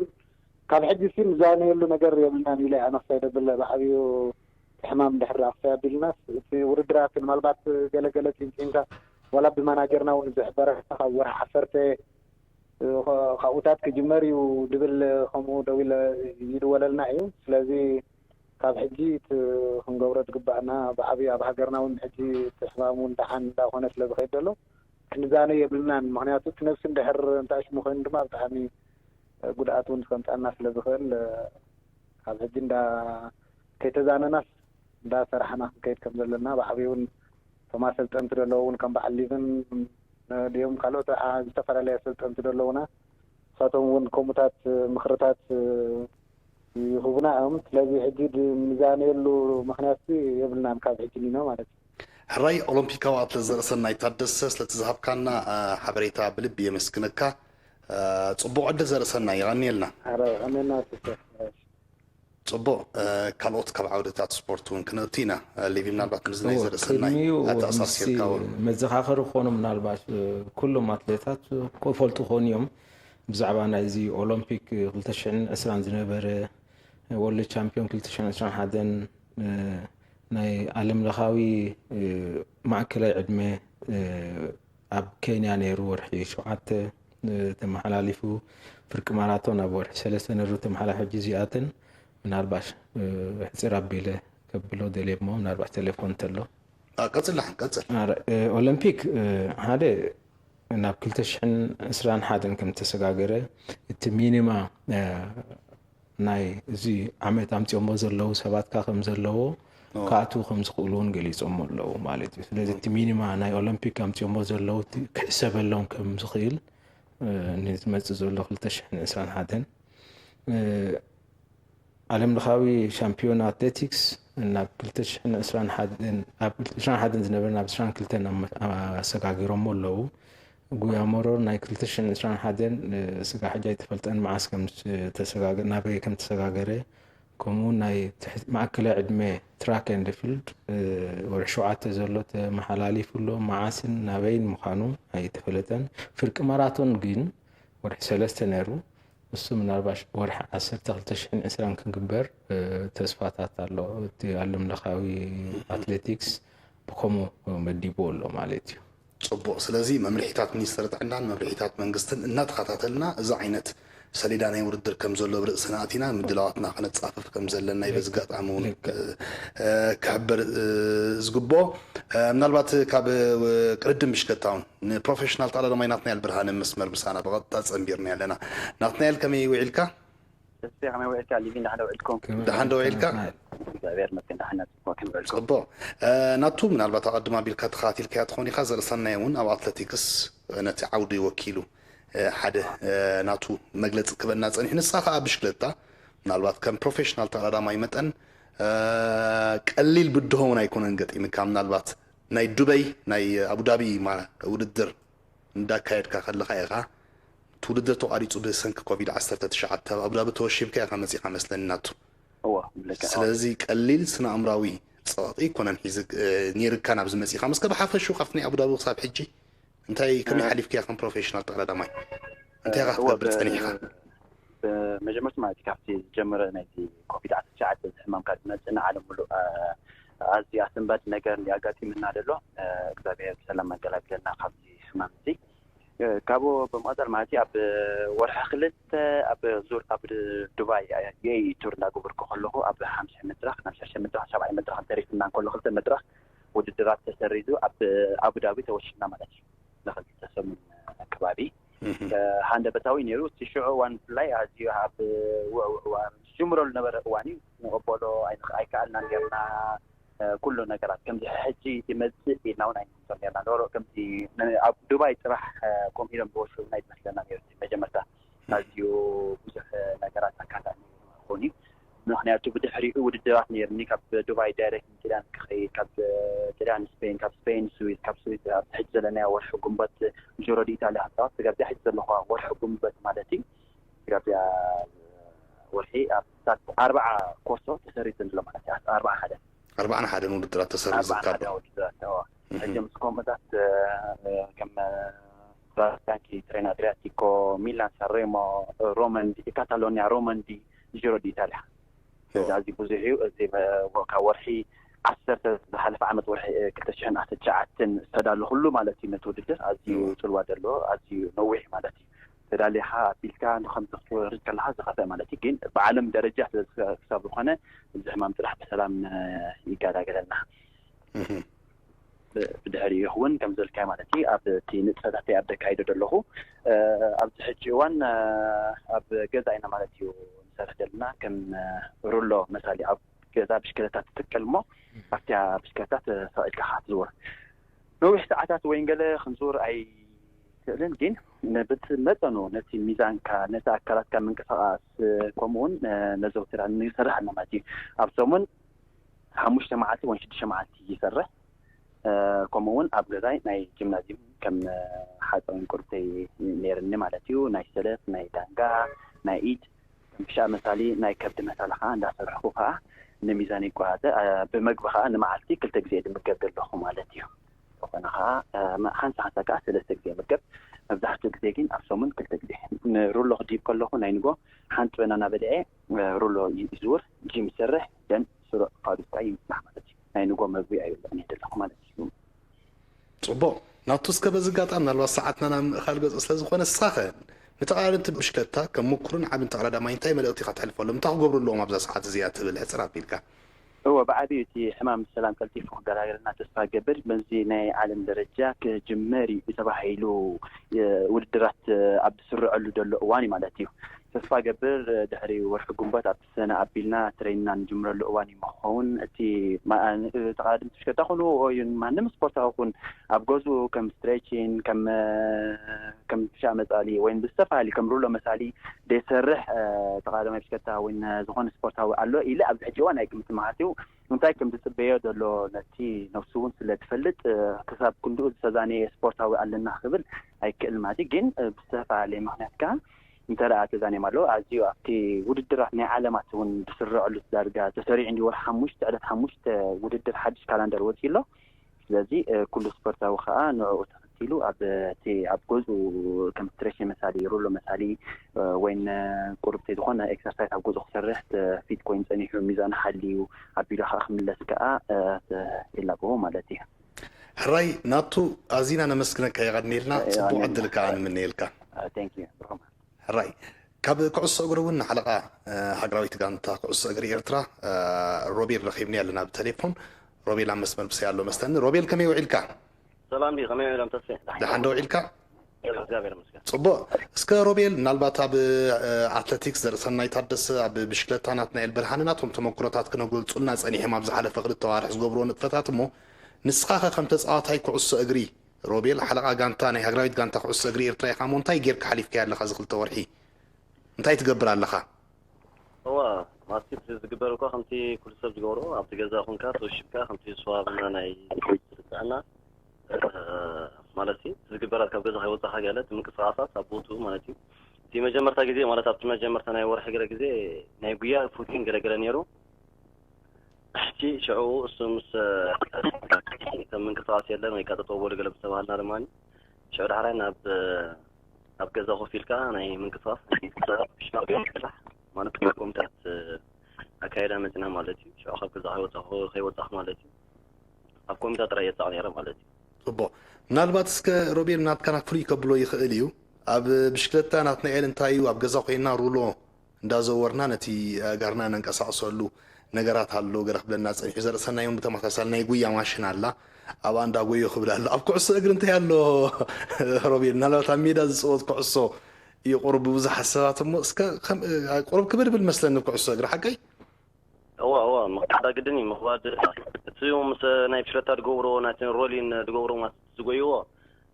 ካብ ሕጅሲ ምዛኔ ያሉ ነገር የምናን ይላይ አና ሳይደብለ بعبيو حمام دحر አፍያብልና ውድድራት ማልባት ገለገለት እንታ ولا بماناجرنا ونزحبره وراح حفرته خاوتات كجمري ودبل خمو دويل يدوللنا ايو سلازي كاب حجيت خنغورت قبعنا بعبي اب هاجرنا ون حجي تحمامون دحان دا هونه سلا بخيدلو كنزانه يبلنا مغنياتو نفس اندحر انتاش مخين دما بتعني غداتون كنتانا سلا بخيل كاب حجي دا كيتزاننا دا سرحنا كيت كمزلنا بعبيون فما سلطنت دلون كم بعليفن اليوم قالوا استفر عليه سلطنت دلونا صاتون كومتات مخرطات يهونا لازم حديد ميزان يلو مخناسي يبلنا مكاب حجينا ማለት هراي اولمبيكاو اتلت زرسنا يتادس ስለተዛሃብ ካና حبريتا بلب يمسكنካ ጽቡቅ ዕድል ዘርሰና ይغنيلنا አረ አመና ጽቡቅ ካልኦት ካብ ዓውደታት ስፖርቱን ክነቲና ሊቪ ምናልባት ምዝናይ ዘርሰናይ አታሳሲርካው መዘኻኸሩ ኾኑ ምናልባት ኩሎም አትሌታት ኮፈልቱ ኾንዮም ብዛዕባ ናይዚ ኦሎምፒክ 2020 ዝነበረ ወርልድ ቻምፒዮን 2021 ናይ ዓለም ለኻዊ ማዕከላዊ ዕድመ ኣብ ኬንያ ነይሩ ወርሒ 7 ተመሓላሊፉ ፍርቂ ማራቶን ኣብ ወርሒ 3 ነይሩ ተመሓላሊፉ ግዚኣትን ምናልባት ሕጽር አቢለ ከብሎ ደሌሞ ምናልባት ቴሌፎን ተሎ ቀጽል ኦሎምፒክ ሓደ ናብ 2021 ከም ተሰጋገረ እቲ ሚኒማ ናይ እዚ ዓመት አምጪሞ ዘለው ሰባት ከም ዘለዎ ካቱ ከም ዝኽእሉን ገሊጾም ኣለዉ ማለት እዩ ስለዚ እቲ ሚኒማ ናይ ኦሎምፒክ አምጪሞ ዘለው ክሕሰበሎም ከም ዝኽእል ንዝመጽእ ዘሎ 2021 ዓለም ለኻዊ ሻምፒዮን አትሌቲክስ ናብ 2021 ዝነበረ ናብ 22 አሰጋጊሮም ኣለዉ ጉያ ሞሮር ናይ 2021 ስጋ ሕጃ ይተፈልጠን ማዓስ ከም ተሰጋገረ ናበይ ከም ተሰጋገረ ከምኡ ናይ ማዕከላዊ ዕድመ ትራክ ኤንድ ፊልድ ወርሒ 7 ዘሎ ተመሓላሊፉሎ ማዓስን ናበይን ምዃኑ ኣይተፈለጠን ፍርቂ ማራቶን ግን ወርሒ 3 ነይሩ እሱ ምናልባት ወርሒ 10 2020 ክንግበር ተስፋታት ኣሎ እቲ ዓለም ለኻዊ አትሌቲክስ ብከሙ መዲቦ ኣሎ ማለት እዩ ጽቡቅ ስለዚ መምርሒታት ሚኒስትር ጥዕናን መምርሒታት መንግስትን እናተኸታተልና እዚ ዓይነት ሰሌዳ ናይ ውድድር ከም ዘሎ ብርእስና ኣቲና ምድላዋትና ክነጻፍፍ ከም ዘለና ይበዝጋጣሙ ክሕበር ዝግብኦ ምናልባት ካብ ቅድም ምሽከታውን ንፕሮፌሽናል ተቐዳዳማይናትና ያልብርሃን መስመር ምሳና በቀጥታ ጸንቢርና ያለና ናትናኤል ከመይ ውዒልካ استي كما وقلت لي نحن وعدكم دحان دويلك زابير مكن دحنا كم وعدكم صبو ناتو من البا تقدم بالكات خاتل كيات خوني خزر سنايون او اتلتيكس نتي عودي وكيلو حدا ناتو مجلس كبنا صني نسخه بشكلتا من البا كم بروفيشنال تقداماي متن قليل بدهم يكونن قطيم كم من البا ناي دبي ناي ابو ظبي ما وددر ندا كايد كخلخ ايغا تولد تقاريصو بسنك كوفيد 19 ابو ظبي توشيب كيا خمسي خمسلناتو هو ስለዚህ ቀሊል ስነ አምራዊ ጸዋት ይኮነን ሂዝ ኒርካ ናብ ዝመጽ خمس ከበሓፈሹ خفني ابو ظبي صاب حجي እንታይ ከመይ ሓሊፍክ ያ ከም ፕሮፌሽናል ተቀዳዳማይ እንታይ ጋር ጸኒኻ መጀመርት ማለት ካፍቲ ጀመረ ናይቲ ኮቪድ 19 ህማም ካድመጽና ዓለም ሁሉ አዚያ ሰንበት ነገር ሊያጋጥምና ደሎ እግዚአብሔር ሰላም መገላገልና ካብቲ ህማም እዚ ካቦ በማጠር ማለት አብ ወርሕ ክልተ አብ ዙር አብ ዱባይ የይ ቱር ላጎብር ከለኹ አብ 50 መድረኽ 50 መድረኽ 70 መድረኽ ተሪፍና ከለኹ ክልተ መድረኽ ውድድራት ተሰሪዙ አብ አቡ ዳቢ ተወሽና ማለት ለኸልተ ሰሙን አካባቢ ሃንደበታዊ ነይሩ እቲ ሽዑ ዋን ፍላይ ኣዝዩ ኣብ ጅምረሉ ነበረ እዋን እዩ ንቕበሎ ኣይከኣልና ጌርና ኩሉ ነገራት ከምዚ ሕጂ ይመፅእ ኢልና እውን ኣይንምሰል ጌርና ዶሮ ከምዚ ኣብ ዱባይ ጥራሕ ከምኡ ኢሎም ዝወስዱ ናይ ዝመስለና ነይሩ መጀመርታ ኣዝዩ ብዙሕ ነገራት ኣካላት ኮይኑ ምክንያቱ ብድሕሪኡ ውድድራት ነይሩኒ ካብ ዱባይ ዳይሬክት ንጥልያን ክኸይድ ካብ ጥልያን ስፔን ካብ ስፔን ስዊስ ካብ ስዊስ ኣብ ሕጂ ዘለና ወርሒ ጉንበት ጆሮ ኢጣልያ ክፃወት ስጋብያ ሕጂ ዘለኹ ወርሒ ጉንበት ማለት እዩ ስጋብያ ወርሒ ኣብ 4 ኮርሶ ተሰሪት ዘሎ ማለት እዩ 41 ውድድራት ተሰሪት ዝካብ ሕጂ ምስኩም እታት ከም ባስካንኪ ትሬን ኣድሪያቲኮ ሚላን ሳንሬሞ ሮማን ዲ ካታሎኒያ ሮማን ዲ ጆሮ ኢጣልያ እዚ ብዙሕ እዩ እዚ ካብ ወርሒ 10 ዝሓለፈ ዓመት ወርሒ 2019 ዝተዳሎ ኩሉ ማለት እዩ ነቲ ውድድር ኣዝዩ ፅልዋ ዘሎ ኣዝዩ ነዊሕ ማለት እዩ ተዳሊኻ ኣቢልካ ንከምዚ ክትወርድ ከለካ ዝኸፍአ ማለት እዩ ግን ብዓለም ደረጃ ክሳብ ዝኾነ እዚ ሕማም ጥራሕ ብሰላም ይጋዳገለና ብድሕሪኡ እውን ከም ዘልካዮ ማለት እዩ ኣብ እቲ ንጥፈታት ኣብ ደካይዶ ዘለኹ ኣብዚ ሕጂ እዋን ኣብ ገዛ ኢና ማለት እዩ ንሰርሕ ዘለና ከም ሩሎ መሳሊ ኣብ ገዛ ብሽክለታት ትትከል እሞ ኣብቲ ብሽክለታት ሰቂልካ ክትዝውር ነዊሕ ሰዓታት ወይ ገለ ክንዝውር ኣይክእልን ግን ብመጠኑ ነቲ ሚዛንካ ነቲ ኣካላትካ ምንቅስቃስ ከምኡውን ነዘውትር ንሰርሕ ኣለና ማለት እዩ ኣብ ሰሙን 5 መዓልቲ ወይ 6 መዓልቲ ይሰርሕ ከምኡውን ኣብ ገዛይ ናይ ጂምናዚየም ከም ሓፀውን ቁርተይ ነይርኒ ማለት እዩ ናይ ሰለት ናይ ዳንጋ ናይ ኢድ ብሻ መሳሊ ናይ ከብዲ መሳሊ ከዓ እንዳሰርሕኩ ከዓ ንሚዛን ይጓዓዘ ብመግቢ ከዓ ንመዓልቲ 2 ግዜ ድምገብ ዘለኹ ማለት እዩ ኮነ ከዓ ሓንሳ ከዓ 3 ግዜ ምገብ መብዛሕትኡ ግዜ ግን ኣብ ሰሙን 2 ግዜ ንሩሎ ክዲብ ከለኹ ናይ ንጎ ሓንቲ በናና በልዐ ሩሎ ይዝውር ጂም ይሰርሕ ደን ስሩዕ ቃዱስካ ይምስራሕ ማለት እዩ ናይ ንጎ መግቢ ኣይብለኒ ዘለኹ ማለት እዩ ፅቡቅ ናብቱ እስከ በዚ ጋጣም ምናልባት ሰዓትና ናብ ምእኻል ገፅ ስለዝኾነ ስኻኸ ንተቃራንቲ ብሽክለታ ከም ምኩርን ዓብን ተቀዳዳማይ እንታይ መልእክቲ ኢኻ ትሕልፈሎም እንታይ ክገብሩ ኣለዎም ኣብዛ ሰዓት እዚኣ ትብል ሕፅር ኣቢልካ هو بعدي في حمام السلام كلتي فوق دراجرنا تسفى قبل بنزيني عالم درجة كجماري بتبعيلو ودرات عبد السر علو دلو واني مالتيو تسفى قبل دحري ورح قنبات عبد السنة عبيلنا ترينا نجمر الأواني مخون أتي ما تقادم تشكي تاخلو ما نم سبورت أكون أبغزو كم ستريتشين كم شامت علي وين بالسفة اللي كم رولو مسالي دي سرح تقادم يشكتها وين زخون سبورت هو علو إلا أبد حجوان هيك مثل معاتيو እንታይ ከም ዝፅበዮ ዘሎ ነቲ ነፍሱ እውን ስለትፈልጥ ክሳብ ክንድኡ ዝተዛነ ስፖርታዊ ኣለና ክብል ኣይክእል ማለት ግን ብዝተፈላለየ ምክንያት ከዓ እንተደኣ ተዛኒዮም ኣሎ ኣዝዩ ኣብቲ ውድድራት ናይ ዓለማት እውን ዝስርዐሉ ዳርጋ ተሰሪዕ እንዲወር 5 ዕለት 5 ውድድር ሓድሽ ካላንደር ወፂኡ ኣሎ ስለዚ ኩሉ ስፖርታዊ ከዓ ንዕኡ ተኸቲሉ ኣብ ገዙ ከም ስትሬሽን መሳሊ ሩሎ መሳሊ ወይን ቁርብቲ ዝኾነ ኤክሰርሳይዝ ኣብ ገዙ ክሰርሕ ፊት ኮይን ፀኒሑ ሚዛን ሓልዩ ኣቢሉ ከዓ ክምለስ ከዓ ይላብዎ ማለት እዩ ሕራይ ናቱ ኣዚና ነመስግነካ ይቀድኒልና ፅቡቅ ዕድል ከዓ ንምንኤልካ ቴንክ ዩ ሕራይ ካብ ኩዕሶ እግሪ እውን ሓለቃ ሃገራዊት ጋንታ ኩዕሶ እግሪ ኤርትራ ሮቤል ረኺብኒ ኣለና ብቴሌፎን ሮቤል ኣብ መስመር ብሰይ ኣሎ መስተኒ ሮቤል ከመይ ውዒልካ ሰላም ዲ ከመይ ውዒሎም ተስፋ ደሓን ዶ ውዒልካ እግዚአብሔር ይመስገን ፅቡቅ እስከ ሮቤል ምናልባት ኣብ ኣትሌቲክስ ዘርእሰናይ ታደሰ ኣብ ብሽክለታ ናትናኤል ብርሃነ ናቶም ተመክሮታት ክነገልፁልና ፀኒሖም ኣብ ዝሓለፈ ክልተ ዋርሕ ዝገብርዎ ንጥፈታት እሞ ንስኻ ከም ተፃዋታይ ኩዕሶ እግሪ ሮቤል ሓለቃ ጋንታ ናይ ሃገራዊት ጋንታ ኩዕሶ እግሪ ኤርትራ ኢኻ ሞ እንታይ ጌርካ ሓሊፍካ ኣለኻ እዚ ክልተ ወርሒ እንታይ ትገብር ኣለኻ هو ማስቲት ዝግበር እኮ ከምቲ ኩሉ ሰብ ዝገብሮ ኣብቲ ገዛ ኮንካ ተወሽብካ ከምቲ ስዋብና ናይ ስርዓና ማለት ዝግበራት ካብ ገዛ ከይወፃኻ ገለ ምንቅስቃሳት ኣብ ቦቱ ማለት እዩ እቲ መጀመርታ ግዜ ማለት ኣብቲ መጀመርታ ናይ ወርሒ ገለ ግዜ ናይ ጉያ ፉቲን ገለገለ ነይሩ ሕጂ ሽዑ እሱ ምስ ከም ምንቅስቃስ የለን ወይ ከዓ ተጠወሉ ገለ ብዝተባሃልና ድማኒ ሽዑ ዳሕራይ ኣብ ገዛ ኮፍ ኢልካ ናይ ምንቅስቃስ ማለት ኮሚታት ኣካይዳ መፅና ማለት እዩ ሽዑ ካብ ገዛ ከይወፃኽ ማለት እዩ ኣብ ኮሚታት ጥራይ የፃቕ ነይረ ማለት እዩ ፅቡቅ ምናልባት እስከ ሮቤል ናትካና ፍሉይ ከብሎ ይኽእል እዩ ኣብ ብሽክለታ ናትናኤል እንታይ እዩ ኣብ ገዛ ኮይና ሩሎ እንዳዘወርና ነቲ ጋርና ነንቀሳቅሰሉ ነገራት ኣሎ ገለ ክብለና ፀኒሑ ዘርእሰና እውን ብተመሳሳሊ ናይ ጉያ ማሽን ኣላ ኣብ አንዳ ጎዮ ክብል ኣሎ ኣብ ኩዕሶ እግሪ እንታይ ኣሎ ሮቤል ናልባት ኣብ ሜዳ ዝፅወት ኩዕሶ ይቁርብ ብዙሕ ሰባት እሞ እስከ ቁርብ ክብልብል መስለኒ ኩዕሶ እግሪ ሓቀይ እዋ መቅጣዕዳ ግድን እዩ ምኽባድ እቲ ምስ ናይ ፍሽረታ ድገብሮ ናትን ሮሊን ድገብሮ ማስ ዝጎይዎ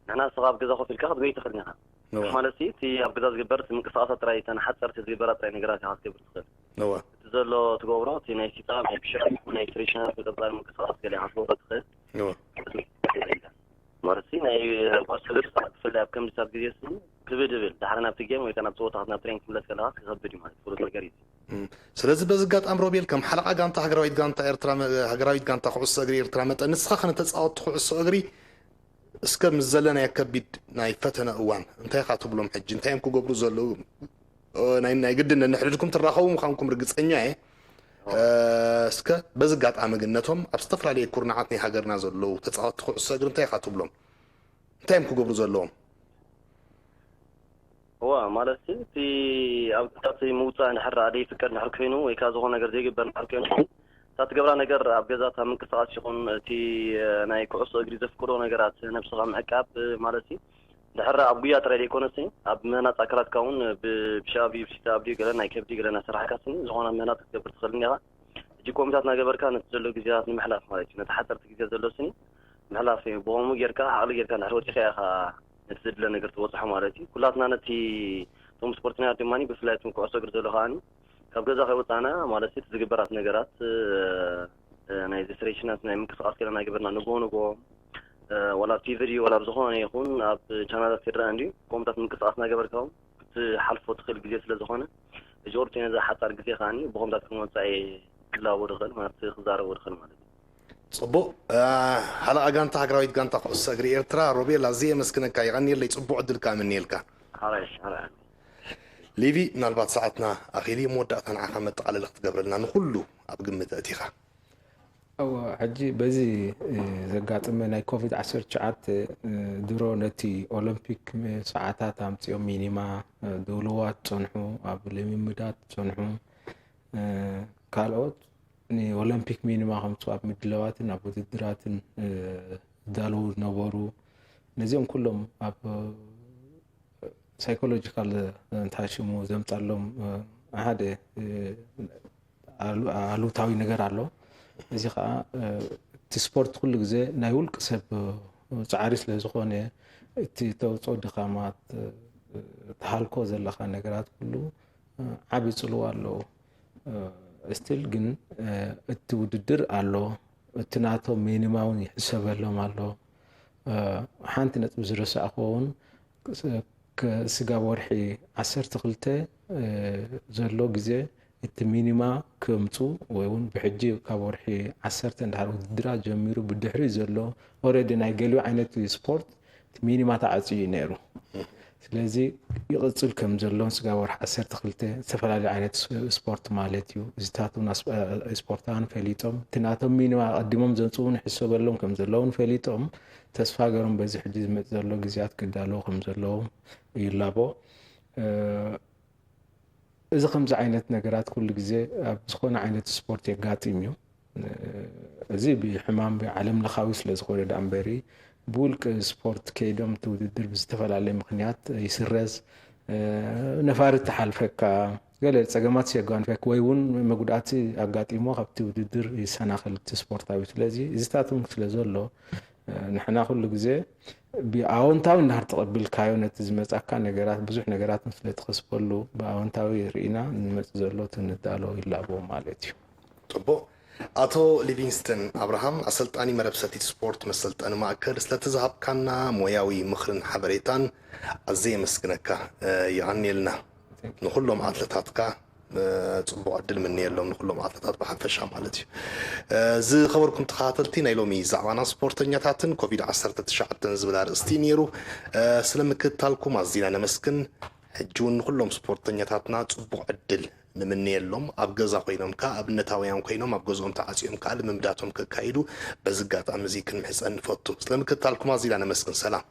ንሕና ስኻ ኣብ ገዛ ኮፍ ኢልካ ክትጎይ ትኽእል ኢኻ ማለት እቲ ኣብ ገዛ ዝግበር ምንቅስቃሳት ጥራይ ተን ሓፀርቲ ዝግበራ ጥራይ ነገራት ኢኻ ክትገብር ትኽእል እቲ ዘሎ ትገብሮ እቲ ናይ ሲጣ ናይ ብሽር ናይ ትሬሽናል ተቀባሊ ምንቅስቃስ ገለ ኢኻ ክትገብሮ ትኽእል ማለት ናይ ኩዕሶ እግሪ ብፍላይ ኣብ ከምዚታት ግዜ ክብድብል ድሓር ናብቲ ጌም ወይ ከዓ ናብ ፀወታ ናብ ትሬኒንግ ክትምለስ ከለካ ክከብድ እዩ ማለት ፍሉጥ ነገር እዩ ስለዚህ በዝጋጣም ሮቤል ከም ሓለቃ ጋንታ ሃገራዊት ጋንታ ኤርትራ ሃገራዊት ጋንታ ኩዕሶ እግሪ ኤርትራ መጠን ንስኻ ከነተፃወት ኩዕሶ እግሪ እስከ ምስ ዘለና የከቢድ ናይ ፈተነ እዋን እንታይ ካ ትብሎም ሕጂ እንታይ ክገብሩ ዘለዉ ናይ ግድን ንሕድድኩም ትራኸቡ ምዃንኩም ርግፀኛ እየ እስከ በዝጋጣሚ ግነቶም ኣብ ዝተፈላለዩ ኩርናዓት ናይ ሃገርና ዘለዉ ተፃወቲ ኩዕሶ እግሪ እንታይ ካ ትብሎም እንታይ ክገብሩ ዘለዎም ዋ ማለት እቲ ኣብ ታቲ ምውፃእ ንሕራ ኣደይ ፍቅር ንሕር ኮይኑ ወይ ከዓ ዝኾነ ነገር ዘይግበር ንሕር ኮይኑ تا تقبل أنا جر أبجزا تامن كسرات شغل تي نايكوس أجري زفكرو نجارات نفس غام عقاب مالتي دحرة أبويا ترى يكون سين أب منات أكلات كون بشابي بشتابي قلنا نايكب دي قلنا سرعة كاسين زغنا منات تقبل تخلنيها جيكم تاتنا قبل كانت تزلوا جزيات المحلات مالتي نتحدث جزيات زلوا سين محلات في بوم جركا على جركا نحروت خيها نتزد لنا قرط وصح مالتي كلاتنا نتي توم سبورتنا تماني بفلات مكوسة قرط زلوهاني أبجزا خيوتنا مالتي تزجبرات نجارات نايز سريشنات نايم كسر كلنا قبلنا نبغى ولا في فيديو ولا بزخون يكون أب channel كتير عندي قوم تات من كسرنا قبل كم كنت حلف وتخيل جزية لزخونة جورتين إذا حتى الجزية خاني بقوم تات كمان سعي لا ورخل ما تخزار ورخل مالتي صبو هلا أجانتا هجرايد جانتا خص أجري إرترا روبي لازم مسكنا كاي غني اللي صبو عدل كامل نيلكا عايش ليفي نالبات ساعتنا أخيري مودة أنا عملت على الوقت قبل لنا كله أبقى تأتيها أو حجي بزي زقات من كوفيد 19 درو نتي أولمبيك ساعات عم تيوم مينيما دولوات صنحو قبل مدات صنحو كالوت ني أولمبيك مينيما هم صاب مدلوات نابو تدرات دالو نبورو نزيهم كلهم أب سايكولوجيكال تاشمو زمطالهم هذا አሉታዊ ነገር አለው እዚ ከዓ እቲ ስፖርት ኩሉ ግዜ ናይ ውልቅ ሰብ ፃዕሪ ስለ ዝኾነ እቲ ተውፅኦ ድኻማት ተሃልኮ ዘለኻ ነገራት ኩሉ ዓብዪ ፅልዋ ኣለዎ እስቲል ግን እቲ ውድድር ኣሎ እቲ ናቶም ሚኒማውን ይሕሰበሎም ኣሎ ሓንቲ ነጥቢ ዝረሳእኽዎ እውን ስጋ ወርሒ 12 ዘሎ ግዜ እቲ ሚኒማ ከምፁ ወይውን ብሕጂ ካብ ወርሒ 10 እንዳር ውድድራ ጀሚሩ ብድሕሪ ዘሎ ኦሬዲ ናይ ገሊኡ ዓይነት ስፖርት ሚኒማ ተዓፅዩ ነይሩ ስለዚ ይቕፅል ከም ዘሎ ስጋ ወርሒ 12 ዝተፈላለዩ ዓይነት ስፖርት ማለት እዩ እዚታቱን ስፖርታን ፈሊጦም ትናቶም ሚኒማ ቀዲሞም ዘንፅውን ሕሰበሎም ከም ዘለውን ፈሊጦም ተስፋ ገሮም በዚ ሕጂ ዝመጽ ዘሎ ግዜያት ክዳለው ከም ዘለዎ ይላቦ إذا خمس عينات نجارات كل جزء بسخون عينات سبورت يقاتيم يو زي بحمام بعلم لخاويس لزخورة دامبري بولك سبورت كيدوم تودر بستفعل عليه مقنيات يسرز نفار التحالفك قال السجمات سيجان فك ويون مجوداتي أقاتيمو خبتي ودر يسنا خلت سبورت عاوز لذي إذا تاتم خلزولو نحن كل جزء بأونتاوي النهار تقبل كايونة زمت أكان نجارات بزح نجارات مثل تخسبلو بأونتاوي رينا نمتزلو تندالو إلا أبو مالتيو. طبو أتو ليفينغستون أبراهام أصلت أني مربساتي سبورت مثلت أنا ما أكر سلا تذهب كنا موياوي مخرن حبريتان أزي مسكنكا يعني لنا نخلهم أتلتاتكا صبوا عدل مني لهم نقولهم عطلات بحفشها مالتي زي خبركم تخاطرتي نايلومي زعوانا سبورتنيا تاتن كوفيد 19 تنزبدار استينيرو سلامك تالكم عزينا نمسكن حجون كلهم سبورتنيا تاتنا صبوا عدل مني لهم ابغزا خوينهم كا ابنتاويان خوينهم ابغزهم تعصيهم كا لممداتهم كايدو بزغات امزيكن محسن فوتو سلامك تالكم عزينا نمسكن سلام